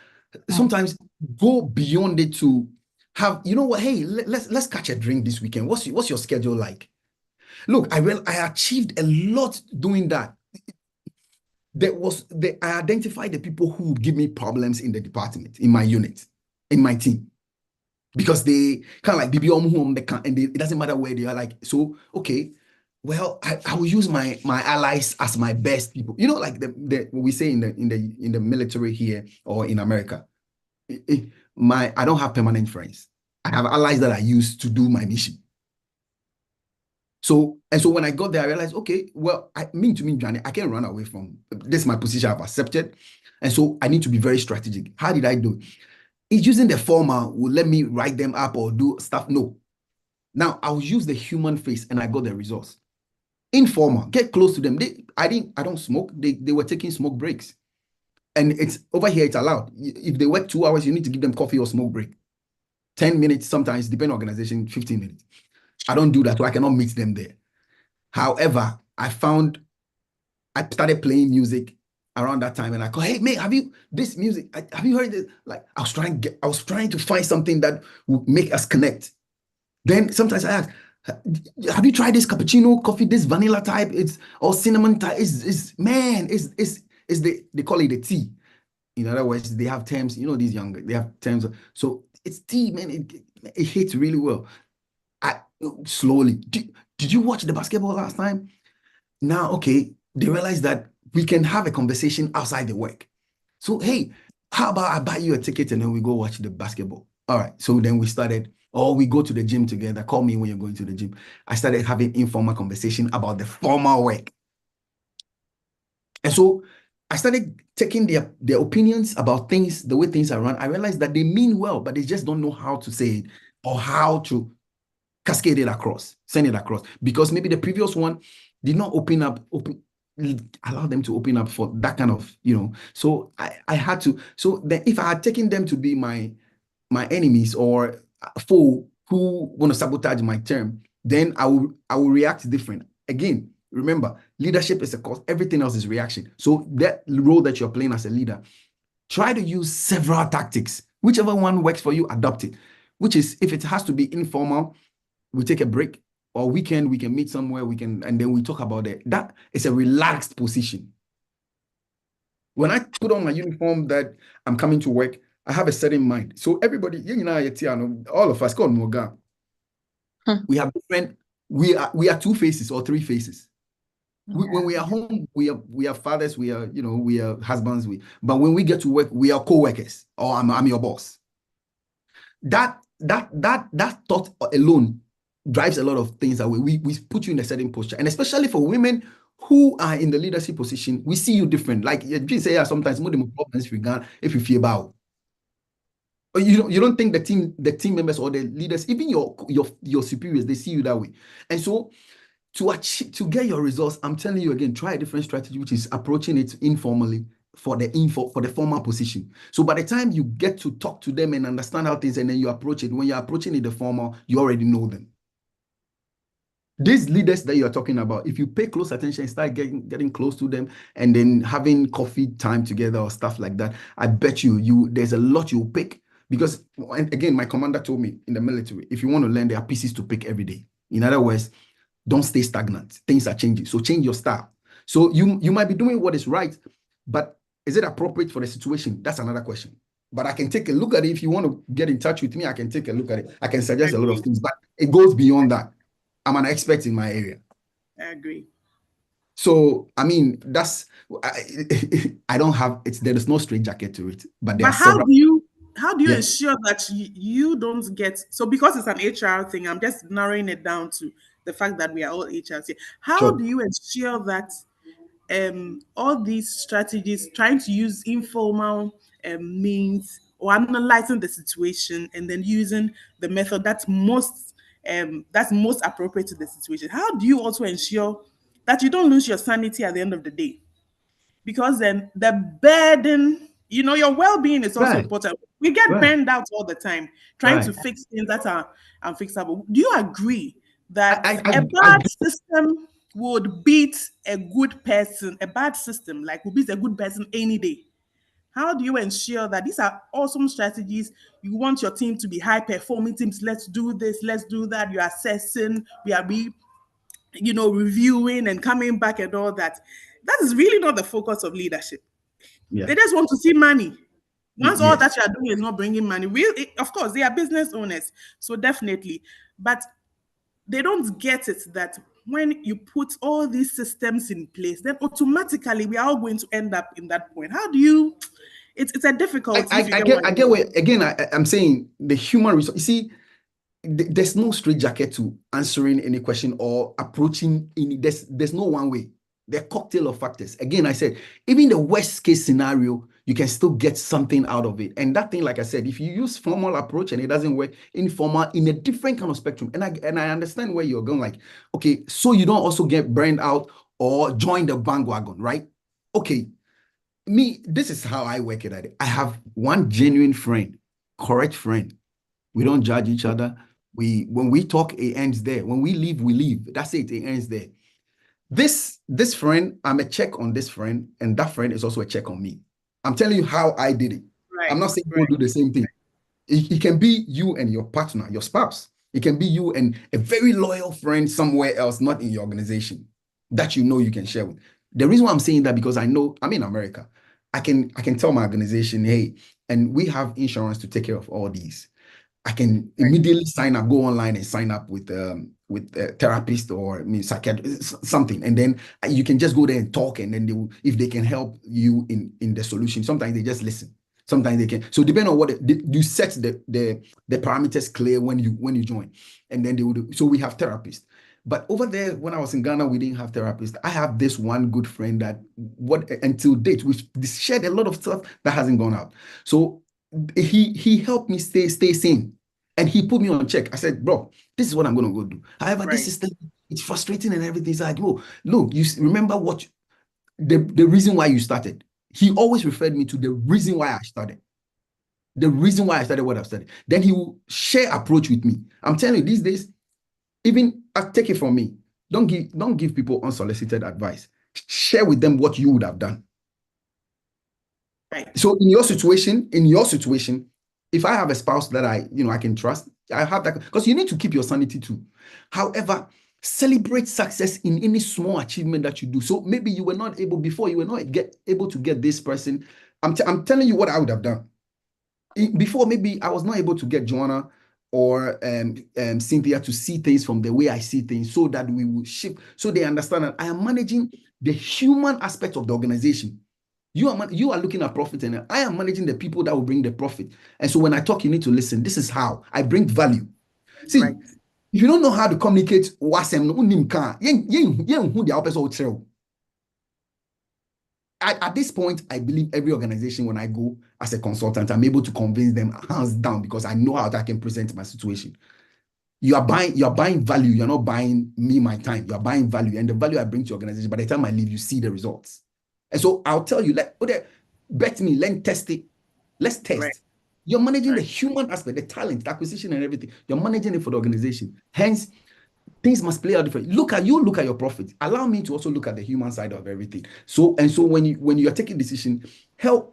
Sometimes go beyond it to have, you know what, hey, let's catch a drink this weekend. What's your schedule like? Look, I achieved a lot doing that. I identified the people who would give me problems in the department, in my unit, in my team. Because they kind of like and it doesn't matter where they are, like, so okay, well, I will use my allies as my best people. Like what we say in the military here or in America. I don't have permanent friends. I have allies that I use to do my mission. So when I got there, I realized, okay, well, Johnny, I can't run away from this. My position I've accepted, and so I need to be very strategic. How did I do it? It's using the formal will let me write them up or do stuff. No. Now I'll use the human face and I got the results. Informal, get close to them. I don't smoke. They were taking smoke breaks. And it's over here, it's allowed. If they work 2 hours, you need to give them coffee or smoke break. 10 minutes, sometimes, depending on organization, 15 minutes. I don't do that, so I cannot meet them there. However, I started playing music around that time, and I called, hey, mate, have you heard this? Like, I was trying to find something that would make us connect. Then sometimes I ask, have you tried this cappuccino coffee, this vanilla type, or cinnamon type? They call it a tea. In other words, they have terms, these younger, they have terms. So it's tea, man. It hits really well. Slowly. Did you watch the basketball last time? Now, okay, they realize that we can have a conversation outside the work. So, hey, how about I buy you a ticket and then we go watch the basketball? All right. So then we started, or we go to the gym together. Call me when you're going to the gym. I started having informal conversation about the formal work. And so I started taking their opinions about things, the way things are run. I realized that they mean well, but they just don't know how to say it or how to cascade it across, send it across. Because maybe the previous one did not allow them to open up for that kind of, So I had to. So then if I had taken them to be my enemies or foe who want to sabotage my term, then I will react different. Again, remember, leadership is a cause. Everything else is reaction. So that role that you're playing as a leader, try to use several tactics. Whichever one works for you, adopt it. Which is, if it has to be informal, we take a break, or weekend, we can meet somewhere, and then we talk about it. That is a relaxed position. When I put on my uniform that I'm coming to work, I have a certain mind. So everybody, all of us, we have different, we are two faces or three faces. When we are home, we are fathers, we are husbands, but when we get to work, we are co-workers, or I'm your boss. That thought alone drives a lot of things away. We put you in a certain posture, and especially for women who are in the leadership position, we see you different. Like you say, sometimes more problems if you feel about. Or you don't think the team members or the leaders, even your superiors, they see you that way. And so to get your results, I'm telling you again, try a different strategy, which is approaching it informally for the formal position. So by the time you get to talk to them and understand how things, and then you approach it, when you're approaching it the formal, you already know them. These leaders that you're talking about, if you pay close attention and start getting close to them and then having coffee time together or stuff like that, I bet you there's a lot you'll pick. Because, again, my commander told me in the military, if you want to learn, there are pieces to pick every day. In other words, don't stay stagnant. Things are changing. So change your style. So you might be doing what is right, but is it appropriate for the situation? That's another question. But I can take a look at it. If you want to get in touch with me, I can take a look at it. I can suggest a lot of things, but it goes beyond that. I'm an expert in my area. I agree. So, I mean, I don't have it. There is no straight jacket to it, but there But are several. how do you Yeah. ensure that you don't get, so because it's an HR thing, I'm just narrowing it down to the fact that we are all HRs here. How Sure. do you ensure that all these strategies, trying to use informal means or analyzing the situation and then using the method that's most appropriate to the situation, how do you also ensure that you don't lose your sanity at the end of the day? Because then the burden, your well-being is also Right. important. We get Right. burned out all the time trying to Right. fix things that are unfixable. Do you agree that I a bad system would beat a good person? A bad system would beat a good person any day. How do you ensure that these are awesome strategies? You want your team to be high-performing teams. Let's do this, let's do that. You're assessing, we are reviewing and coming back and all that. That is really not the focus of leadership. Yeah. They just want to see money. Once all Yes. that you are doing is not bringing money, of course, they are business owners, so definitely. But they don't get it that when you put all these systems in place, then automatically we are all going to end up in that point. How do you? It's a difficulty. I get where, again, I'm saying the human resource. You see, there's no straitjacket to answering any question or approaching any. There's no one way. They're a cocktail of factors. Again, I said, even the worst case scenario, you can still get something out of it. And that thing, like I said, if you use formal approach and it doesn't work, informal in a different kind of spectrum. And I understand where you're going. Like, okay, so you don't also get burned out or join the bandwagon, right? Okay, this is how I work it at it. I have one genuine friend, correct friend. We don't judge each other. When we talk, it ends there. When we leave, we leave. That's it. It ends there. This friend, I'm a check on this friend, and that friend is also a check on me. I'm telling you how I did it. Right. I'm not saying we'll do the same thing. It can be you and your partner, your spouse. It can be you and a very loyal friend somewhere else, not in your organization, that you can share with. The reason why I'm saying that, because I know I'm in America. I can tell my organization, hey, and we have insurance to take care of all these. I can immediately sign up, go online and sign up with a therapist or psychiatrist, something, and then you can just go there and talk, and then if they can help you in the solution. Sometimes they just listen. Sometimes they can. So depending on what you set the parameters clear when you join, and then they will do. So we have therapists. But over there, when I was in Ghana, we didn't have therapists. I have this one good friend that until date, we shared a lot of stuff that hasn't gone out. So he helped me stay sane, and he put me on check. I said, bro, this is what I'm gonna go do. However, this system, it's frustrating and everything. It's like, look, you remember what the reason why you started. He always referred me to the reason why I started. The reason why I started what I've started. Then he will share approach with me. I'm telling you, these days, even take it from me. Don't give people unsolicited advice. Share with them what you would have done. Right. So in your situation, if I have a spouse that I can trust, I have that, because you need to keep your sanity too. However, celebrate success in any small achievement that you do. So maybe you were not able before, you were not able to get this person. I'm telling you what I would have done. Before, maybe I was not able to get Joanna or Cynthia to see things from the way I see things, so that we will shift, so they understand that I am managing the human aspect of the organization. You are looking at profit, and I am managing the people that will bring the profit. And so when I talk, you need to listen. This is how I bring value. See, if you don't know how to communicate, at this point, I believe every organization, when I go as a consultant, I'm able to convince them hands down, because I know how I can present my situation. You are buying value. You're not buying me my time. You are buying value, and the value I bring to your organization, by the time I leave, you see the results. And so I'll tell you, bet me, let's test it. Let's test. Right. You're managing the human aspect, the talent, the acquisition, and everything. You're managing it for the organization. Hence, things must play out differently. Look at your profit. Allow me to also look at the human side of everything. So when you're taking decision,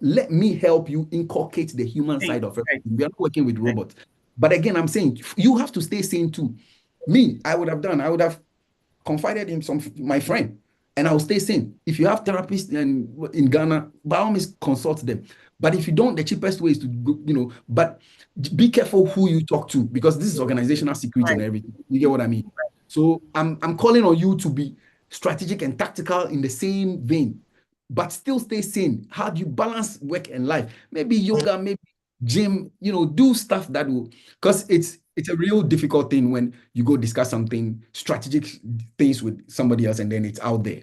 let me help you inculcate the human side of everything. We are not working with robots. But again, I'm saying you have to stay sane too. Me, I would have confided in my friend, and I will stay sane. If you have therapists in Ghana, by all means, consult them. But if you don't, the cheapest way is to go, but be careful who you talk to, because this is organizational security and everything. You get what I mean? So I'm calling on you to be strategic and tactical in the same vein, but still stay sane? How do you balance work and life? Maybe yoga, maybe gym, do stuff that will, because it's a real difficult thing when you go discuss something, strategic things with somebody else, and then it's out there.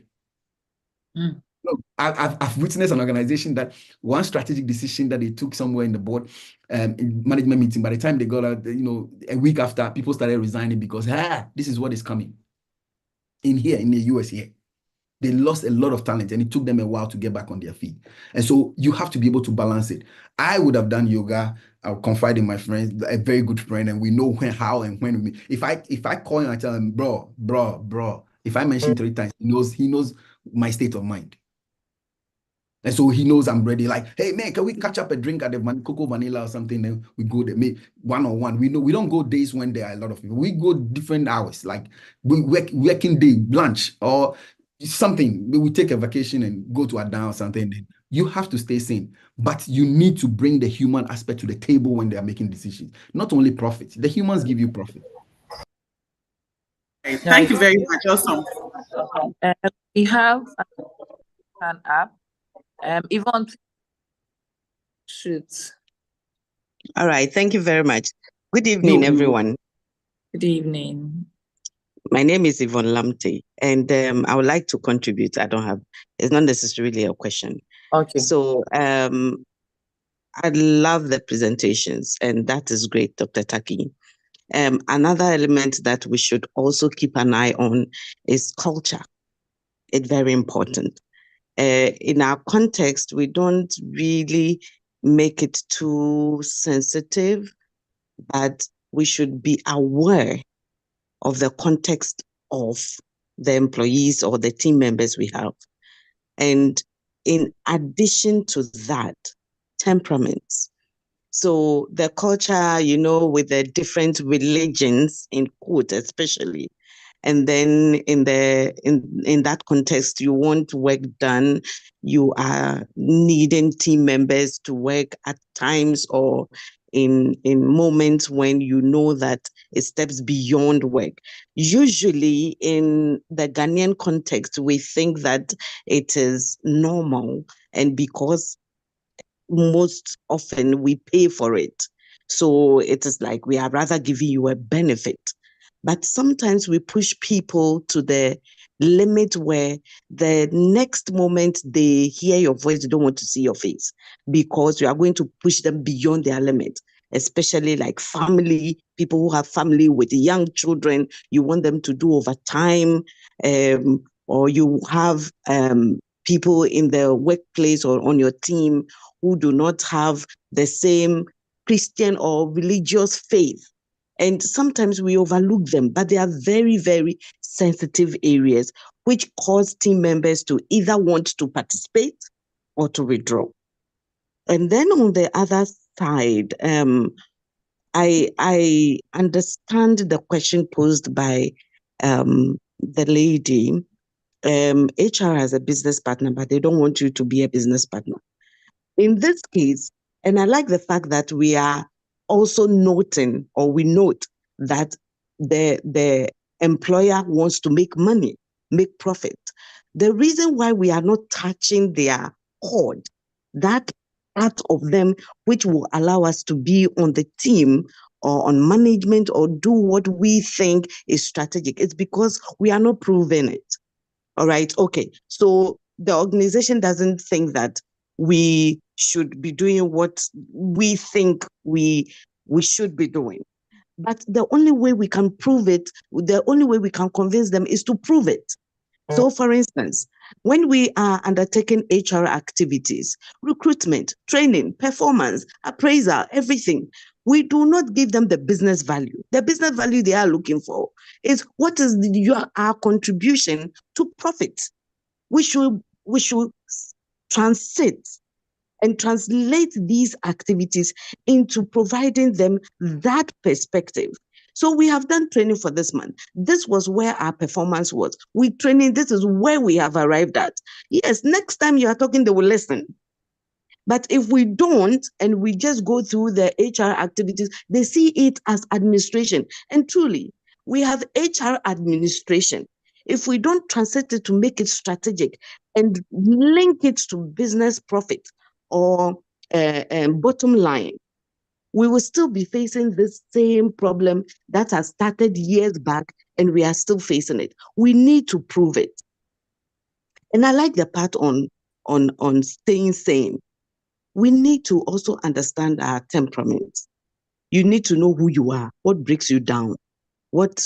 Look, I've witnessed an organization that one strategic decision that they took somewhere in the board in management meeting, by the time they got out, a week after, people started resigning because this is what is coming in here in the US here. They lost a lot of talent and it took them a while to get back on their feet. And so you have to be able to balance it. I would have done yoga. I'll confide in my friends, a very good friend, and we know when, how, and when. If I call him, I tell him, bro. If I mention 3 times, he knows my state of mind. And so he knows I'm ready. Like, hey man, can we catch up a drink at the Coco Vanilla or something? Then we go there, maybe one-on-one. We know we don't go days when there are a lot of people. We go different hours, like we working day, lunch, or something. We take a vacation and go to a down or something. You have to stay sane, but you need to bring the human aspect to the table when they are making decisions. Not only profit. The humans give you profit. Thank you very much. Awesome. We have an app. Yvonne, shoot. All right. Thank you very much. Good evening, everyone. Good evening. My name is Yvonne Lamte, and I would like to contribute. It's not necessarily a question. Okay. So I love the presentations, and that is great, Dr. Taki. Another element that we should also keep an eye on is culture. It's very important. In our context, we don't really make it too sensitive, but we should be aware of the context of the employees or the team members we have. And in addition to that, temperaments. So the culture, with the different religions, in quote especially, and then in that context, you want work done, you are needing team members to work at times or in moments when you know that it steps beyond work. Usually in the Ghanaian context, we think that it is normal, and because most often we pay for it, so it is like we are rather giving you a benefit. But sometimes we push people to the limit where the next moment they hear your voice, they don't want to see your face, because you are going to push them beyond their limit, especially like family, people who have family with young children. You want them to do overtime, or you have people in the workplace or on your team who do not have the same Christian or religious faith. And sometimes we overlook them, but they are very, very sensitive areas which cause team members to either want to participate or to withdraw. And then on the other side, I understand the question posed by the lady. HR has a business partner, but they don't want you to be a business partner. In this case, and I like the fact that we are also noting, or we note that the employer wants to make money, make profit. The reason why we are not touching their cord, that part of them which will allow us to be on the team or on management or do what we think is strategic, it's because we are not proving it. All right. Okay. So the organization doesn't think that we should be doing what we think we should be doing. But the only way we can prove it, the only way we can convince them is to prove it. So for instance, when we are undertaking HR activities, recruitment, training, performance, appraisal, everything, we do not give them the business value. The business value they are looking for is what is our contribution to profit. We should translate these activities into providing them that perspective. So we have done training for this month. This was where our performance was. We training, this is where we have arrived at. Yes, next time you are talking, they will listen. But if we don't, and we just go through the HR activities, they see it as administration. And truly, we have HR administration. if we don't translate it to make it strategic and link it to business profit or bottom line, we will still be facing this same problem that has started years back, and we are still facing it. We need to prove it. And I like the part on staying sane. We need to also understand our temperament. You need to know who you are, what breaks you down, what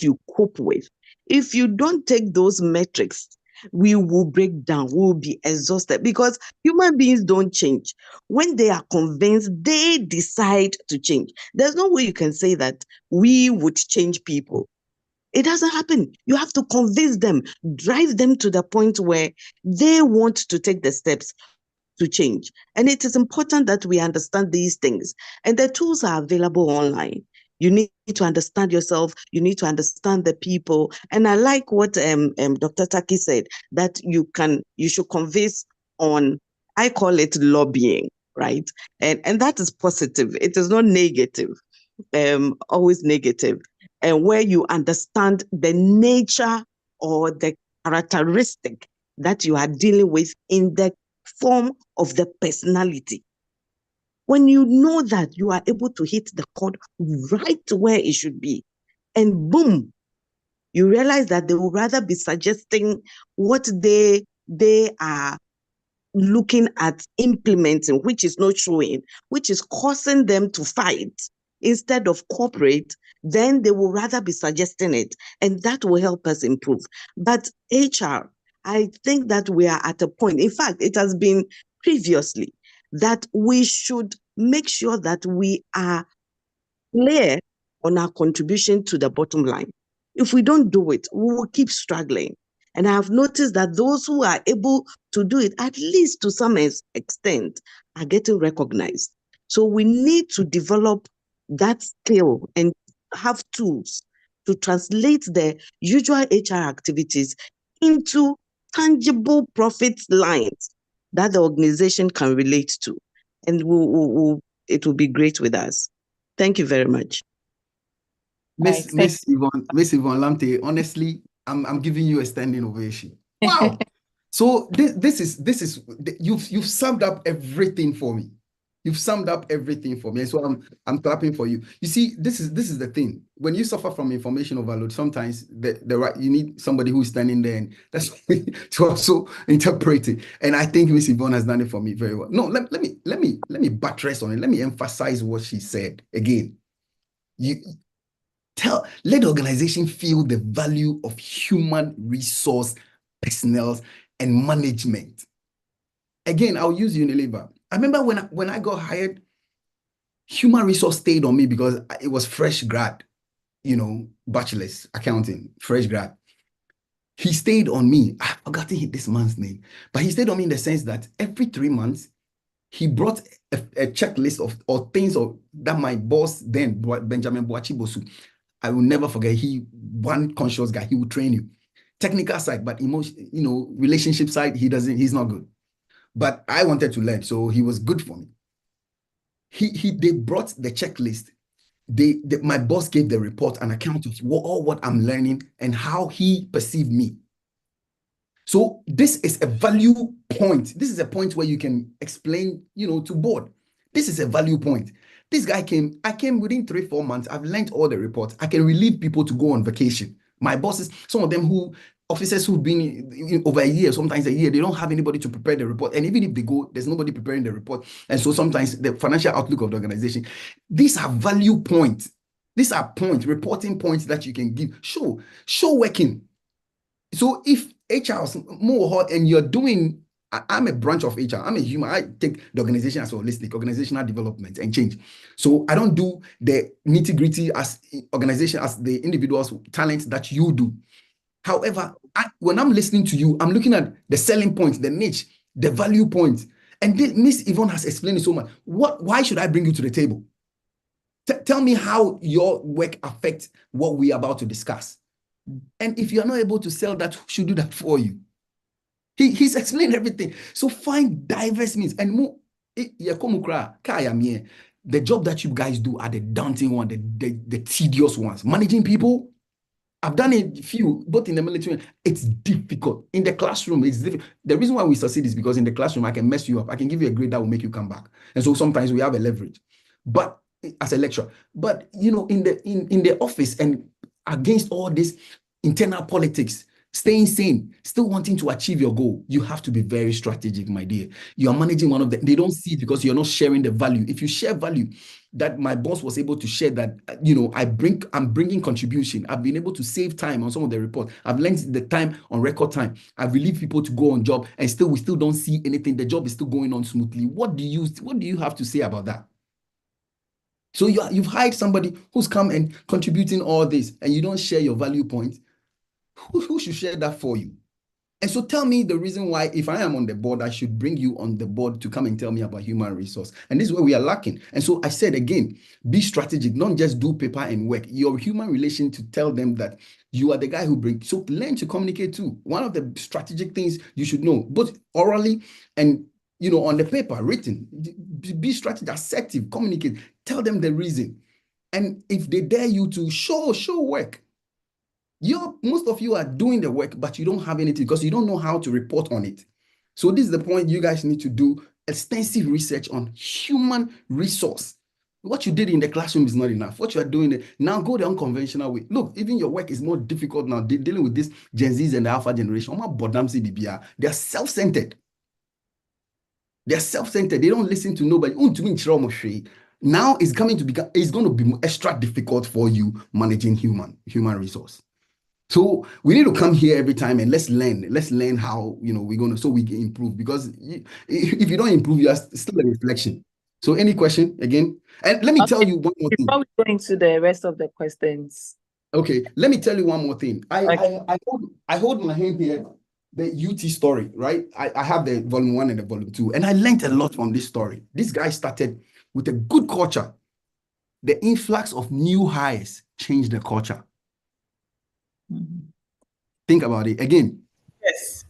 you cope with. If you don't take those metrics, we will break down, we will be exhausted, because human beings don't change. When they are convinced, they decide to change. There's no way you can say that we would change people. It doesn't happen. You have to convince them, drive them to the point where they want to take the steps to change. And it is important that we understand these things. And the tools are available online. You need to understand yourself. You need to understand the people. And I like what Dr. Taki said, that you should convince on, I call it lobbying, right? And that is positive. It is not negative, always negative. And where you understand the nature or the characteristic that you are dealing with in the form of the personality. When you know that, you are able to hit the chord right where it should be, and boom, you realize that they would rather be suggesting what they are looking at implementing, which is not showing, which is causing them to fight instead of cooperate. Then they will rather be suggesting it, and that will help us improve. But HR, I think that we are at a point, in fact, it has been previously, that we should make sure that we are clear on our contribution to the bottom line. If we don't do it, we will keep struggling. And I have noticed that those who are able to do it, at least to some extent, are getting recognized. So we need to develop that skill and have tools to translate the usual HR activities into tangible profit lines that the organization can relate to. And it will be great with us. Thank you very much. Miss Yvonne Lamte, honestly, I'm giving you a standing ovation. Wow. So this is you've summed up everything for me. You've summed up everything for me. And so I'm clapping for you. You see, this is the thing. When you suffer from information overload, sometimes you need somebody who's standing there, and that's to also interpret it. And I think Miss Yvonne has done it for me very well. No, let me buttress on it. Let me emphasize what she said again. Let the organization feel the value of human resource personnel and management. Again, I'll use Unilever. I remember when I got hired, human resource stayed on me because it was fresh grad, bachelor's accounting, fresh grad. He stayed on me. I forgot this man's name, but he stayed on me in the sense that every 3 months, he brought a checklist of things that my boss then, Benjamin Boachi Bosu, I will never forget. One conscious guy, he will train you. Technical side, but emotion, relationship side, he's not good. But I wanted to learn, so he was good for me. They brought the checklist. My boss gave the report, an account of what I'm learning and how he perceived me. So this is a value point. This is a point where you can explain, to board. This is a value point. This guy I came within 3-4 months. I've learned all the reports. I can relieve people to go on vacation. My bosses, some of them officers who've been in over a year, sometimes a year, they don't have anybody to prepare the report. And even if they go, there's nobody preparing the report. And so sometimes the financial outlook of the organization, these are value points. These are reporting points that you can give. Show working. So if HR is more hot and you're doing, I'm a branch of HR. I'm a human. I take the organization as holistic, organizational development and change. So I don't do the nitty-gritty as organization, as the individual's talents that you do. However, when I'm listening to you, I'm looking at the selling points, the niche, the value points. And Miss Yvonne has explained it so much. Why should I bring you to the table? Tell me how your work affects what we are about to discuss. And if you are not able to sell that, who should do that for you? He's explained everything. So find diverse means. And more, the job that you guys do are the daunting one, the tedious ones. Managing people, I've done a few, both in the military. It's difficult. In the classroom, it's difficult. The reason why we succeed is because in the classroom, I can mess you up. I can give you a grade that will make you come back. And so sometimes we have a leverage. But as a lecturer, but in the office and against all this internal politics, staying sane, still wanting to achieve your goal, you have to be very strategic, my dear. You are managing one of them. They don't see it because you're not sharing the value. If you share value, that my boss was able to share that, I'm bringing contribution. I've been able to save time on some of the reports. I've learned the time on record time. I've relieved people to go on job and we still don't see anything. The job is still going on smoothly. What do you have to say about that? So you've hired somebody who's come and contributing all this and you don't share your value points. Who should share that for you? And so tell me the reason why, if I am on the board, I should bring you on the board to come and tell me about human resource. And this is where we are lacking. And so I said again, be strategic, don't just do paper and work. Your human relation to tell them that you are the guy who brings. So learn to communicate too. One of the strategic things you should know, both orally and on the paper, written, be strategic, assertive, communicate, tell them the reason. And if they dare you to show work, most of you are doing the work, but you don't have anything because you don't know how to report on it. So this is the point. You guys need to do extensive research on human resource. What you did in the classroom is not enough. What you are doing now, go the unconventional way. Look, even your work is more difficult now. They're dealing with this Gen Zs and the Alpha generation. They are self-centered. They're self-centered. They don't listen to nobody. Now it's going to be extra difficult for you managing human resource. So we need to come here every time and let's learn how we're going to, so we can improve, because if you don't improve, you are still a reflection. So any question again? And let me tell you one more thing. Before we go into the rest of the questions. Okay, let me tell you one more thing. I hold my hand here, the UT story, right? I have the volume 1 and the volume 2, and I learned a lot from this story. This guy started with a good culture. The influx of new hires changed the culture. Think about it again. Yes.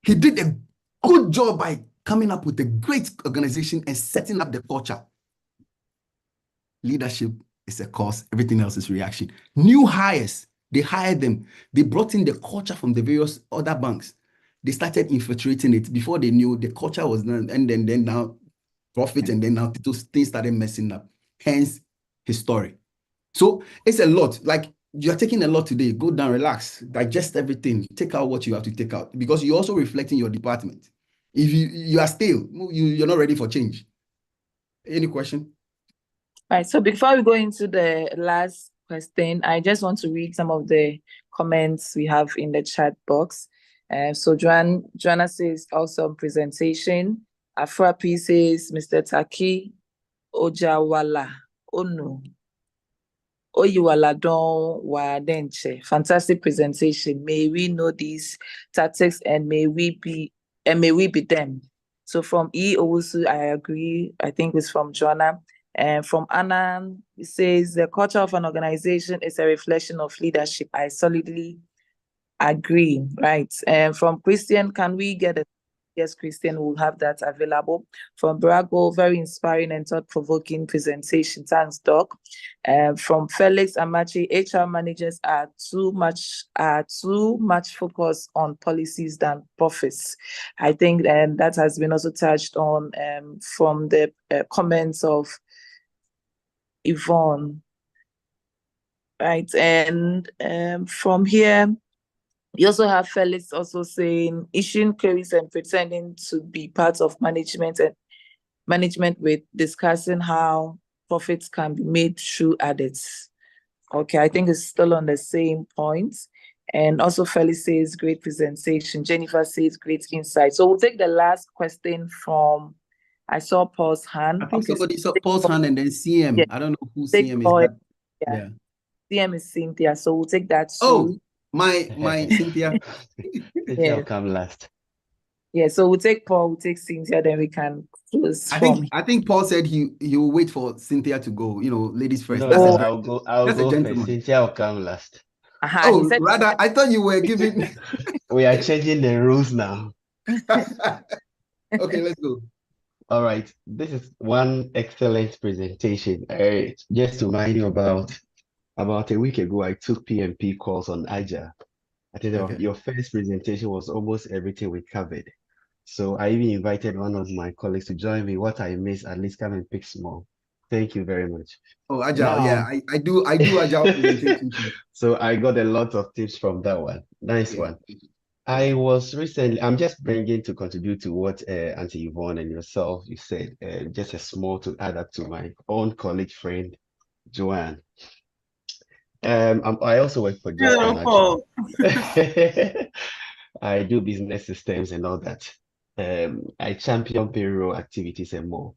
He did a good job by coming up with a great organization and setting up the culture. Leadership is a cause, everything else is reaction. New hires, they hired them. They brought in the culture from the various other banks. They started infiltrating it. Before they knew, the culture was done, and then now profit, and then now things started messing up. Hence his story. So it's a lot. Like, you're taking a lot today. Go down, relax, digest everything, take out what you have to take out, because you're also reflecting your department. If you are stale, you're not ready for change. Any question? Right. So before we go into the last question, I just want to read some of the comments we have in the chat box. So Joanna says, awesome presentation. Afra P says, Mr. Taki Ojawala Onu. Oyiwaladon Wadenche. Fantastic presentation. May we know these tactics and may we be them. So from E. Owusu, I agree. I think it's from Joanna. And from Anna, it says the culture of an organization is a reflection of leadership. I solidly agree. Right. And from Christian, can we get a yes, Christian will have that available. From Brago, very inspiring and thought-provoking presentation. Thanks, Doc. From Felix Amachi, HR managers are too much focused on policies than profits. I think that has been also touched on from the comments of Yvonne. Right, and from here, you also have Felix also saying issuing queries and pretending to be part of management with discussing how profits can be made through audits. Okay, I think it's still on the same point. And also Felix says great presentation. Jennifer says great insight. So we'll take the last question from, I saw Paul's hand. I think somebody saw Paul's hand and then CM. Yeah. I don't know who CM is. Yeah. CM is Cynthia. So we'll take that too. Oh. My Cynthia. Cynthia will come last. Yeah, so we'll take Paul, we'll take Cynthia, then we can close. I think Paul said he will wait for Cynthia to go. Ladies first. No, I'll go first. Cynthia will come last. Rather, I thought you were giving. We are changing the rules now. Okay, let's go. All right, this is one excellent presentation. Just to remind you about About a week ago, I took PMP calls on Agile. I think Okay. your first presentation was almost everything we covered. So I even invited one of my colleagues to join me. What I missed, at least come and pick small. Thank you very much. Oh, Agile. Yeah, Now, I do Agile presentation too. so I got a lot of tips from that one. Nice Yeah. one. I'm just bringing to contribute to what Auntie Yvonne and yourself, you said, just a small to add up to my own colleague friend, Joanne. I also work for Joanne. Hello, I do business systems and all that. I champion payroll activities and more.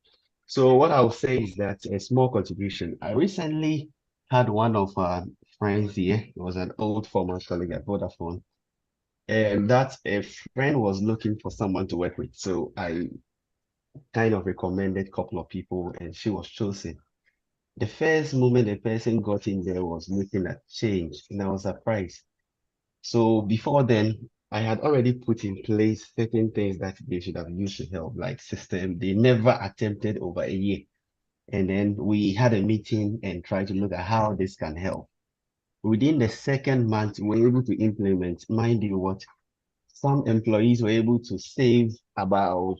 So what I'll say is that a small contribution. I recently had one of our friends here. It was an old former colleague at Vodafone. And that a friend was looking for someone to work with. So I kind of recommended a couple of people and she was chosen. The first moment the person got in there was looking at change and I was surprised. So before then, I had already put in place certain things that they should have used to help, like system. They never attempted over a year. And then we had a meeting and tried to look at how this can help. Within the second month, we were able to implement, mind you what, some employees were able to save about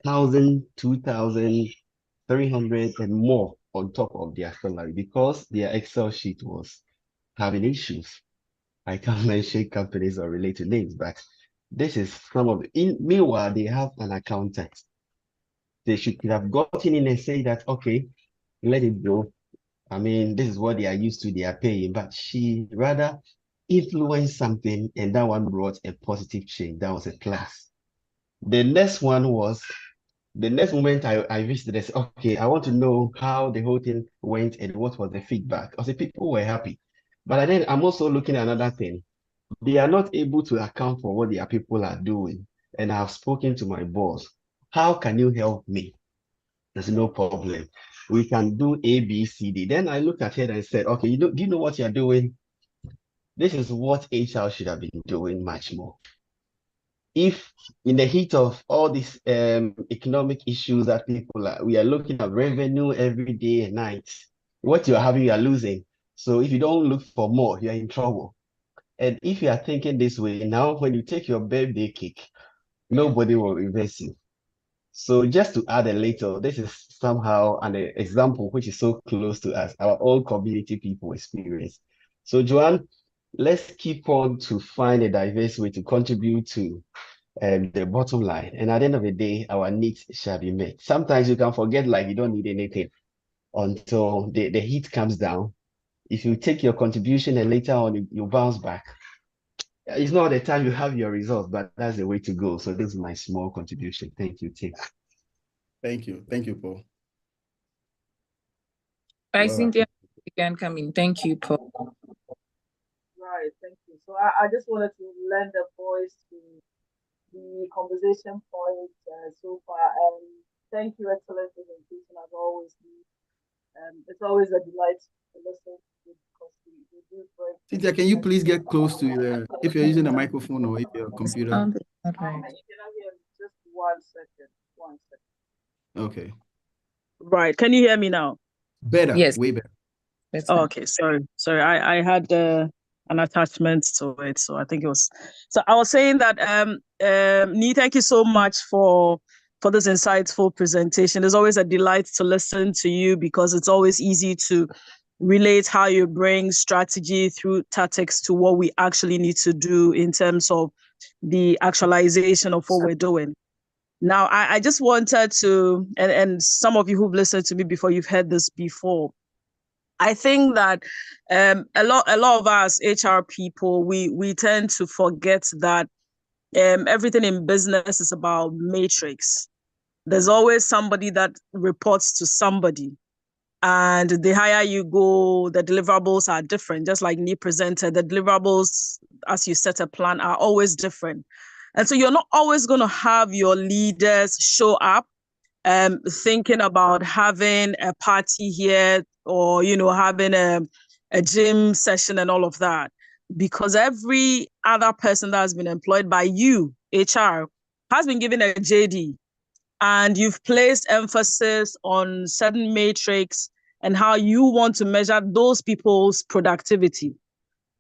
1,000, 2,000, 300 and more on top of their salary because their Excel sheet was having issues. I can't mention companies or related names, but this is some of the, meanwhile, they have an accountant. They should have gotten in and say that, okay, let it go. I mean, this is what they are used to, they are paying, but she rather influenced something and that one brought a positive change. That was a plus. The next one was, the next moment I visited, I said, okay, I want to know how the whole thing went and what was the feedback. I said, people were happy. But then I'm also looking at another thing. They are not able to account for what their people are doing. And I've spoken to my boss. How can you help me? There's no problem. We can do A, B, C, D. Then I looked at it and said, okay, do you know what you're doing? This is what HR should have been doing much more. If in the heat of all these economic issues that we are looking at revenue every day and night, what you're having, you are losing. So if you don't look for more, you're in trouble. And if you are thinking this way, now when you take your birthday cake, nobody will reverse you. So just to add a little, this is somehow an example which is so close to us, our own community people experience. So Joanne, let's keep on to find a diverse way to contribute to the bottom line. And at the end of the day, our needs shall be met. Sometimes you can forget like you don't need anything until the heat comes down. If you take your contribution and later on you bounce back, it's not the time you have your results, but that's the way to go. So this is my small contribution. Thank you, Tim. Thank you. Thank you, Paul. I Cynthia, you can come in. Thank you, Paul. Right, thank you. So I just wanted to lend a voice to the conversation point so far. Thank you, excellent presentation as always. It's always a delight to listen to because we do bring. Cynthia, can you please get close to if you're using a microphone or if your computer? You cannot hear me. Just 1 second. 1 second. Okay. Right. Can you hear me now? Better. Yes. Way better. Oh, okay. Sorry. I had an attachment to it, so I think it was. So I was saying that Nee, thank you so much for this insightful presentation. It's always a delight to listen to you because it's always easy to relate how you bring strategy through tactics to what we actually need to do in terms of the actualization of what we're doing. Now, I just wanted to, and some of you who've listened to me before, you've heard this before. I think that a lot of us HR people, we tend to forget that everything in business is about matrix. There's always somebody that reports to somebody. And the higher you go, the deliverables are different. Just like Nee presented, the deliverables, as you set a plan, are always different. And so you're not always going to have your leaders show up thinking about having a party here or, having a gym session and all of that. Because every other person that has been employed by you, HR, has been given a JD. And you've placed emphasis on certain matrix and how you want to measure those people's productivity.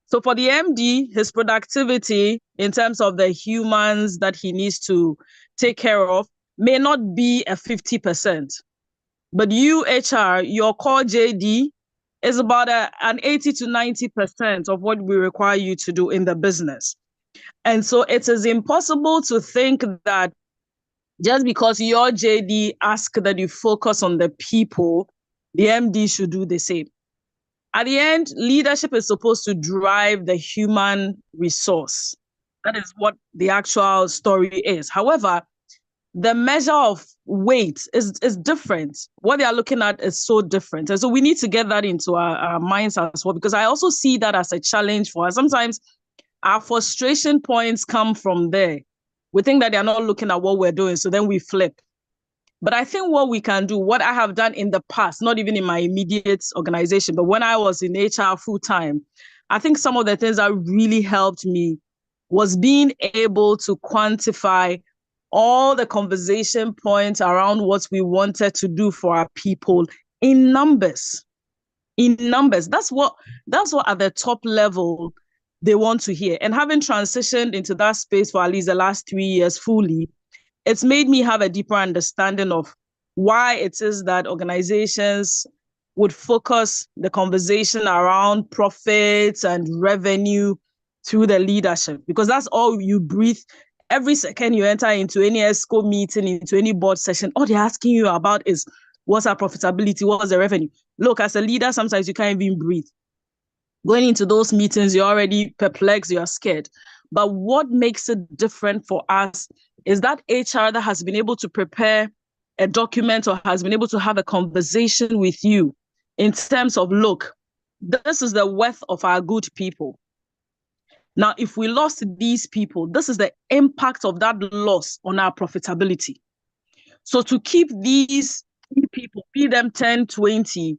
So for the MD, his productivity in terms of the humans that he needs to take care of may not be a 50%. But you, HR, your core JD is about an 80 to 90% of what we require you to do in the business. And so it is impossible to think that just because your JD asks that you focus on the people, the MD should do the same. At the end, leadership is supposed to drive the human resource. That is what the actual story is. However, the measure of weight is different. What they are looking at is so different. And so we need to get that into our minds as well, because I also see that as a challenge for us. Sometimes our frustration points come from there. We think that they are not looking at what we're doing, so then we flip. But I think what we can do, what I have done in the past, not even in my immediate organization, but when I was in HR full-time, I think some of the things that really helped me was being able to quantify all the conversation points around what we wanted to do for our people in numbers. In numbers. That's what at the top level they want to hear. And having transitioned into that space for at least the last 3 years fully, it's made me have a deeper understanding of why it is that organizations would focus the conversation around profits and revenue through the leadership, because that's all you breathe. Every second you enter into any ESCO meeting, into any board session, all they're asking you about is what's our profitability, what's the revenue. Look, as a leader, sometimes you can't even breathe. Going into those meetings, you're already perplexed, you're scared. But what makes it different for us is that HR that has been able to prepare a document or has been able to have a conversation with you in terms of, look, this is the worth of our good people. Now, if we lost these people, this is the impact of that loss on our profitability. So to keep these people, be them 10, 20,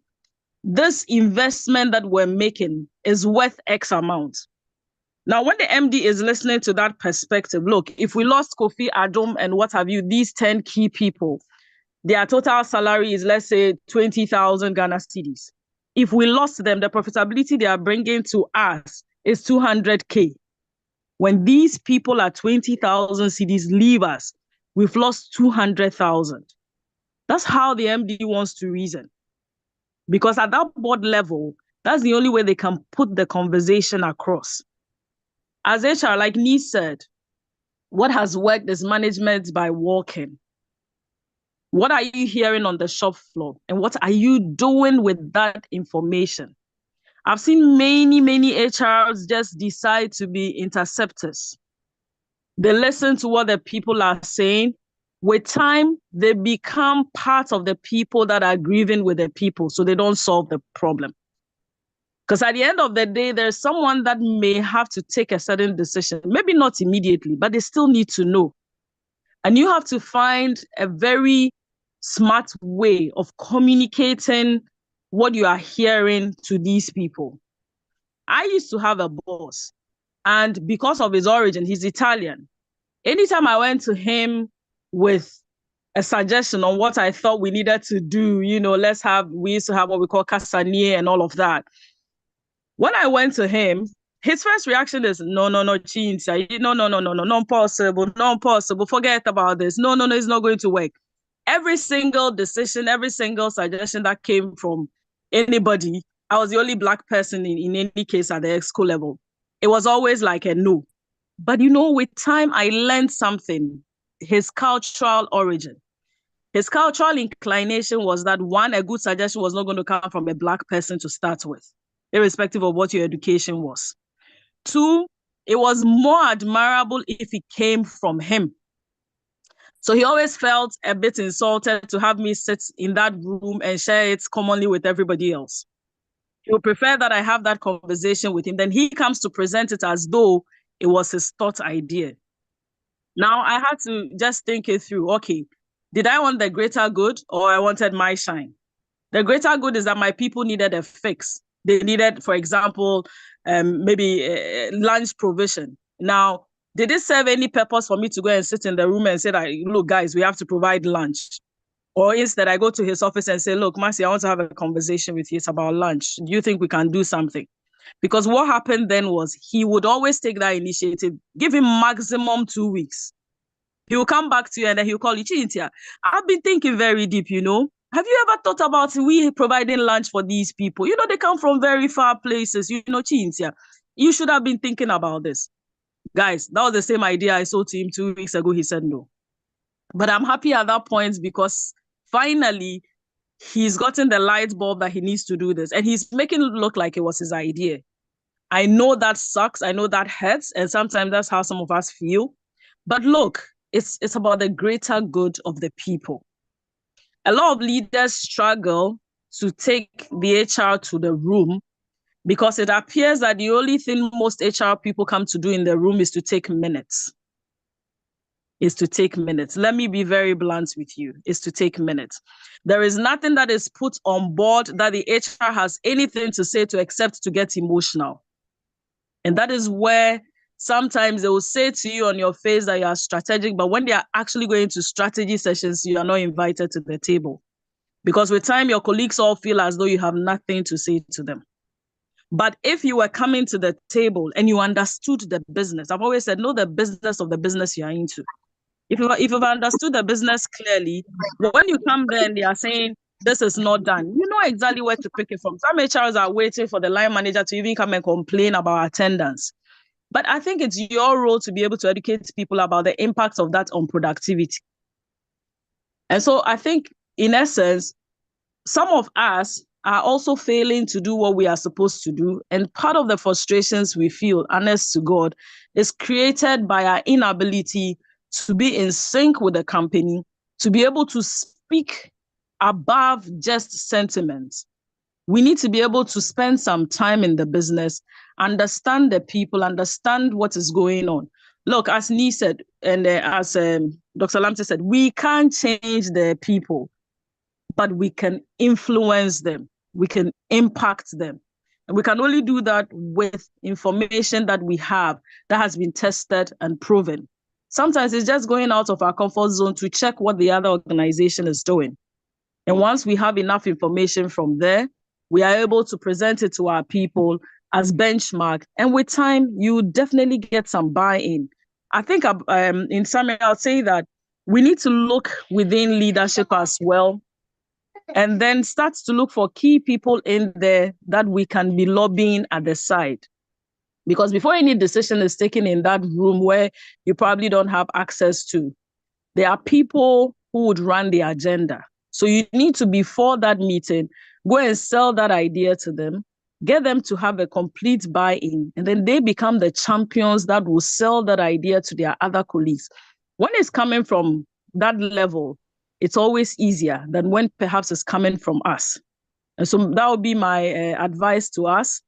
this investment that we're making is worth X amount. Now, when the MD is listening to that perspective, look, if we lost Kofi, Adom, and what have you, these 10 key people, their total salary is, let's say, 20,000 Ghana cedis. If we lost them, the profitability they are bringing to us is 200K. When these people at 20,000 cedis leave us, we've lost 200,000. That's how the MD wants to reason. Because at that board level, that's the only way they can put the conversation across. As HR, like Nee said, what has worked is management by walking. What are you hearing on the shop floor? And what are you doing with that information? I've seen many HRs just decide to be interceptors. They listen to what the people are saying. With time, they become part of the people that are grieving with the people, so they don't solve the problem. Because at the end of the day, there's someone that may have to take a certain decision, maybe not immediately, but they still need to know. And you have to find a very smart way of communicating what you are hearing to these people. I used to have a boss, and because of his origin, he's Italian. Anytime I went to him with a suggestion on what I thought we needed to do, we used to have what we call Casanier and all of that. When I went to him, his first reaction is, no, Chinsa, no, impossible, forget about this. No, it's not going to work. Every single decision, every single suggestion that came from anybody, I was the only Black person in any case at the EXCO level. It was always like a no. But with time, I learned something, his cultural origin. His cultural inclination was that, one, a good suggestion was not going to come from a Black person to start with, irrespective of what your education was. Two, it was more admirable if it came from him. So he always felt a bit insulted to have me sit in that room and share it commonly with everybody else. He would prefer that I have that conversation with him. Then he comes to present it as though it was his thought idea. Now I had to just think it through. Okay, did I want the greater good or I wanted my shine? The greater good is that my people needed a fix. They needed, for example, maybe lunch provision. Now, did it serve any purpose for me to go and sit in the room and say that, look, guys, we have to provide lunch? Or instead, I go to his office and say, look, Mercy, I want to have a conversation with you. It's about lunch. Do you think we can do something? Because what happened then was he would always take that initiative, give him maximum 2 weeks. He will come back to you and then he'll call you, Chintia, I've been thinking very deep, you know. Have you ever thought about we providing lunch for these people? You know, they come from very far places, you know, Chintia. You should have been thinking about this. Guys, that was the same idea I sold to him 2 weeks ago. He said no. But I'm happy at that point because finally he's gotten the light bulb that he needs to do this. And he's making it look like it was his idea. I know that sucks. I know that hurts. And sometimes that's how some of us feel. But look, it's about the greater good of the people. A lot of leaders struggle to take the HR to the room because it appears that the only thing most HR people come to do in the room is to take minutes. Let me be very blunt with you, is to take minutes. There is nothing that is put on board that the HR has anything to say to except to get emotional. And that is where sometimes they will say to you on your face that you are strategic, but when they are actually going to strategy sessions, you are not invited to the table. Because with time, your colleagues all feel as though you have nothing to say to them. But if you were coming to the table and you understood the business, I've always said, know the business of the business you are into. If you've understood the business clearly, when you come there and they are saying, this is not done, you know exactly where to pick it from. Some HRs are waiting for the line manager to even come and complain about attendance. But I think it's your role to be able to educate people about the impact of that on productivity. And so I think, in essence, some of us are also failing to do what we are supposed to do. And part of the frustrations we feel, honest to God, is created by our inability to be in sync with the company, to be able to speak above just sentiments. We need to be able to spend some time in the business, understand the people, understand what is going on. Look, as Nee said, and as Dr. Lamptey said, we can't change the people, but we can influence them. We can impact them. And we can only do that with information that we have that has been tested and proven. Sometimes it's just going out of our comfort zone to check what the other organization is doing. And once we have enough information from there, we are able to present it to our people as benchmark. And with time, you definitely get some buy-in. I think in summary, I'll say that we need to look within leadership as well, and then start to look for key people in there that we can be lobbying at the side. Because before any decision is taken in that room where you probably don't have access to, there are people who would run the agenda. So you need to, before that meeting, go and sell that idea to them, get them to have a complete buy-in, and then they become the champions that will sell that idea to their other colleagues. When it's coming from that level, it's always easier than when perhaps it's coming from us. And so that would be my advice to us.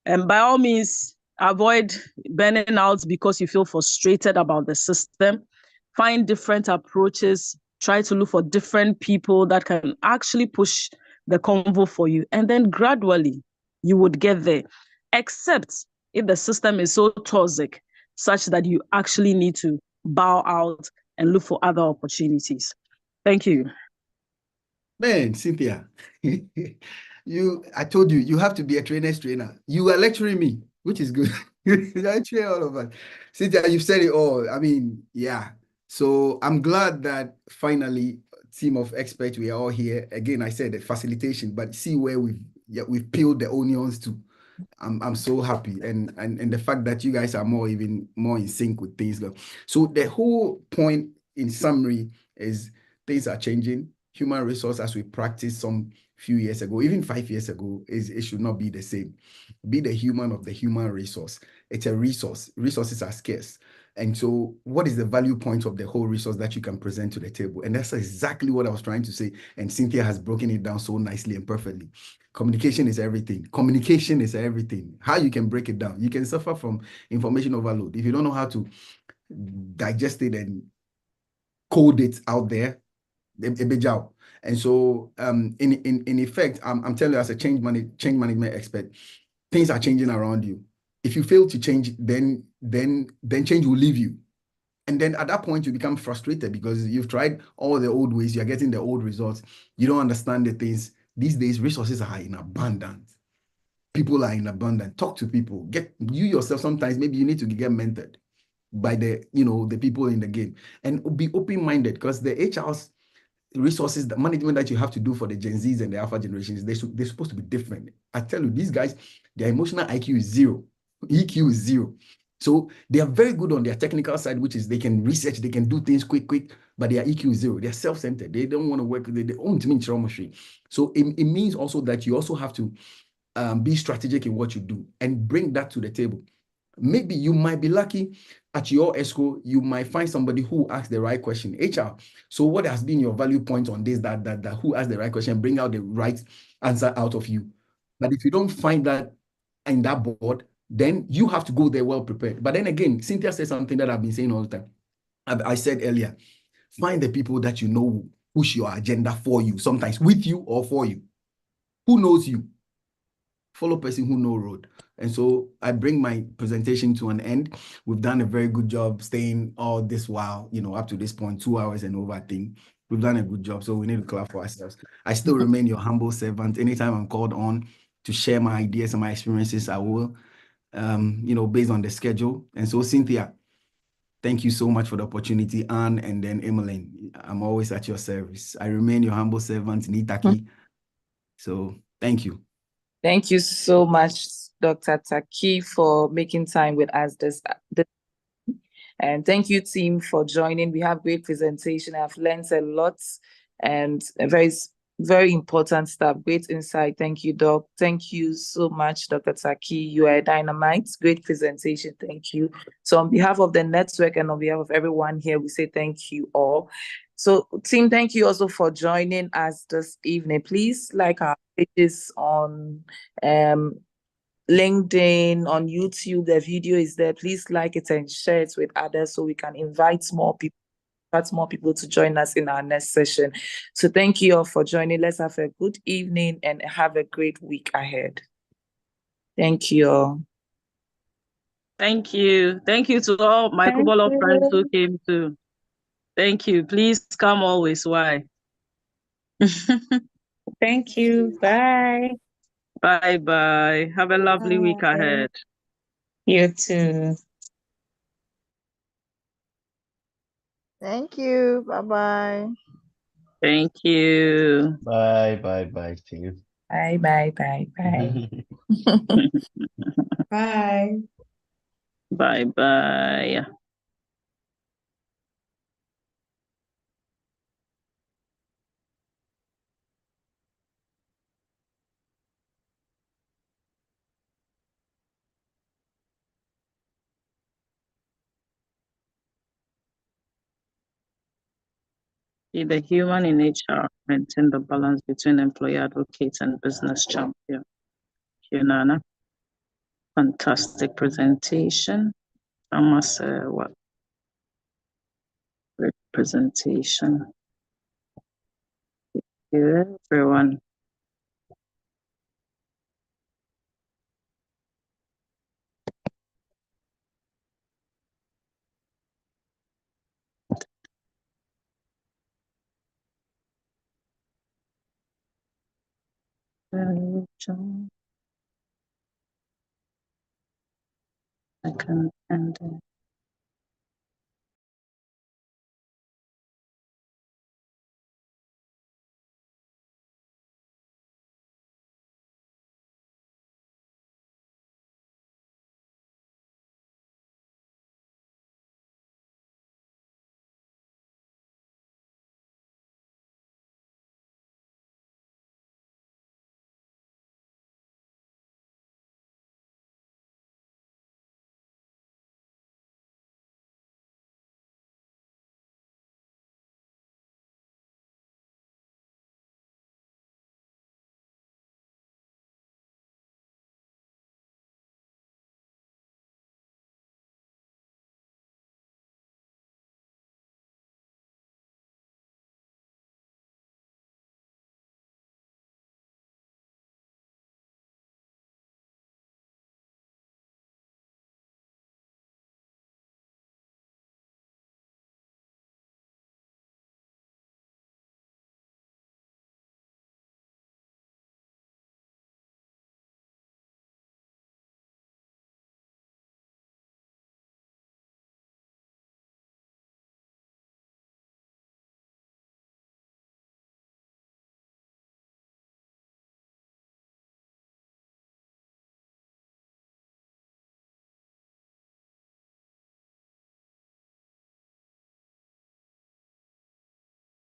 And by all means, avoid burning out because you feel frustrated about the system. Find different approaches. Try to look for different people that can actually push the convo for you. And then gradually, you would get there. Except if the system is so toxic, such that you actually need to bow out and look for other opportunities. Thank you. Man, Cynthia, I told you, you have to be a trainer's trainer. You are lecturing me, which is good. I train all of us. Cynthia, you've said it all. I mean, yeah. So I'm glad that finally, team of experts, we are all here. Again, I said the facilitation, but see where we've peeled the onions to. I'm so happy, and the fact that you guys are even more in sync with things. So the whole point, in summary, is things are changing. Human resource, as we practiced some few years ago, even 5 years ago, it should not be the same. Be the human of the human resource. It's a resource. Resources are scarce. And so what is the value point of the whole resource that you can present to the table? And that's exactly what I was trying to say. And Cynthia has broken it down so nicely and perfectly. Communication is everything. Communication is everything. How you can break it down. You can suffer from information overload. If you don't know how to digest it and code it out there, and so in effect, I'm telling you, as a change management expert, things are changing around you. If you fail to change, then change will leave you. And then at that point, you become frustrated because you've tried all the old ways, you're getting the old results. You don't understand the things. These days, resources are in abundance. People are in abundance. Talk to people. Get you yourself. Sometimes maybe you need to get mentored by the people in the game, and be open-minded, because the HR's resources, the management that you have to do for the Gen Zs and the Alpha generations, they're supposed to be different. I tell you, these guys, their emotional IQ is zero, EQ is zero. So they are very good on their technical side, which is they can research, they can do things quick, but their EQ is zero. They're self-centered. They don't want to work. They own to me. So it means also that you also have to be strategic in what you do and bring that to the table. Maybe you might be lucky at your ESCO, you might find somebody who asks the right question. HR, so what has been your value point on this, that, who asked the right question, bring out the right answer out of you. But if you don't find that in that board, then you have to go there well prepared. But then again, Cynthia said something that I've been saying all the time. I said earlier, find the people that you know push your agenda for you, sometimes with you or for you. Who knows you? Follow person who know road. And so I bring my presentation to an end. We've done a very good job staying all this while, up to this point, 2 hours and over thing. We've done a good job, so we need to clap for ourselves. I still remain your humble servant. Anytime I'm called on to share my ideas and my experiences, I will, based on the schedule. And so, Cynthia, thank you so much for the opportunity. Anne, and then Emmeline, I'm always at your service. I remain your humble servant, Nitaki. So thank you. Thank you so much, Dr. Taki, for making time with us this. And thank you, team, for joining. We have great presentation. I've learned a lot and a very, very important stuff. Great insight. Thank you, Doc. Thank you so much, Dr. Taki. You are a dynamite. Great presentation. Thank you. So on behalf of the network and on behalf of everyone here, we say thank you all. So team, thank you also for joining us this evening. Please like our pages on LinkedIn, on YouTube. The video is there. Please like it and share it with others so we can invite more people to join us in our next session. So thank you all for joining. Let's have a good evening and have a great week ahead. Thank you all. Thank you. Thank you to all my Kubolo friends who came too. Thank you. Please come always. Why? Thank you. Bye. Bye-bye. Have a lovely week ahead. You too. Thank you. Bye-bye. Thank you. Bye, team. Bye. Bye. Bye-bye. Be the human in HR, maintain the balance between employee advocate and business champion. Nana. Fantastic presentation. I must say, what great presentation. Thank you, everyone. I can end it.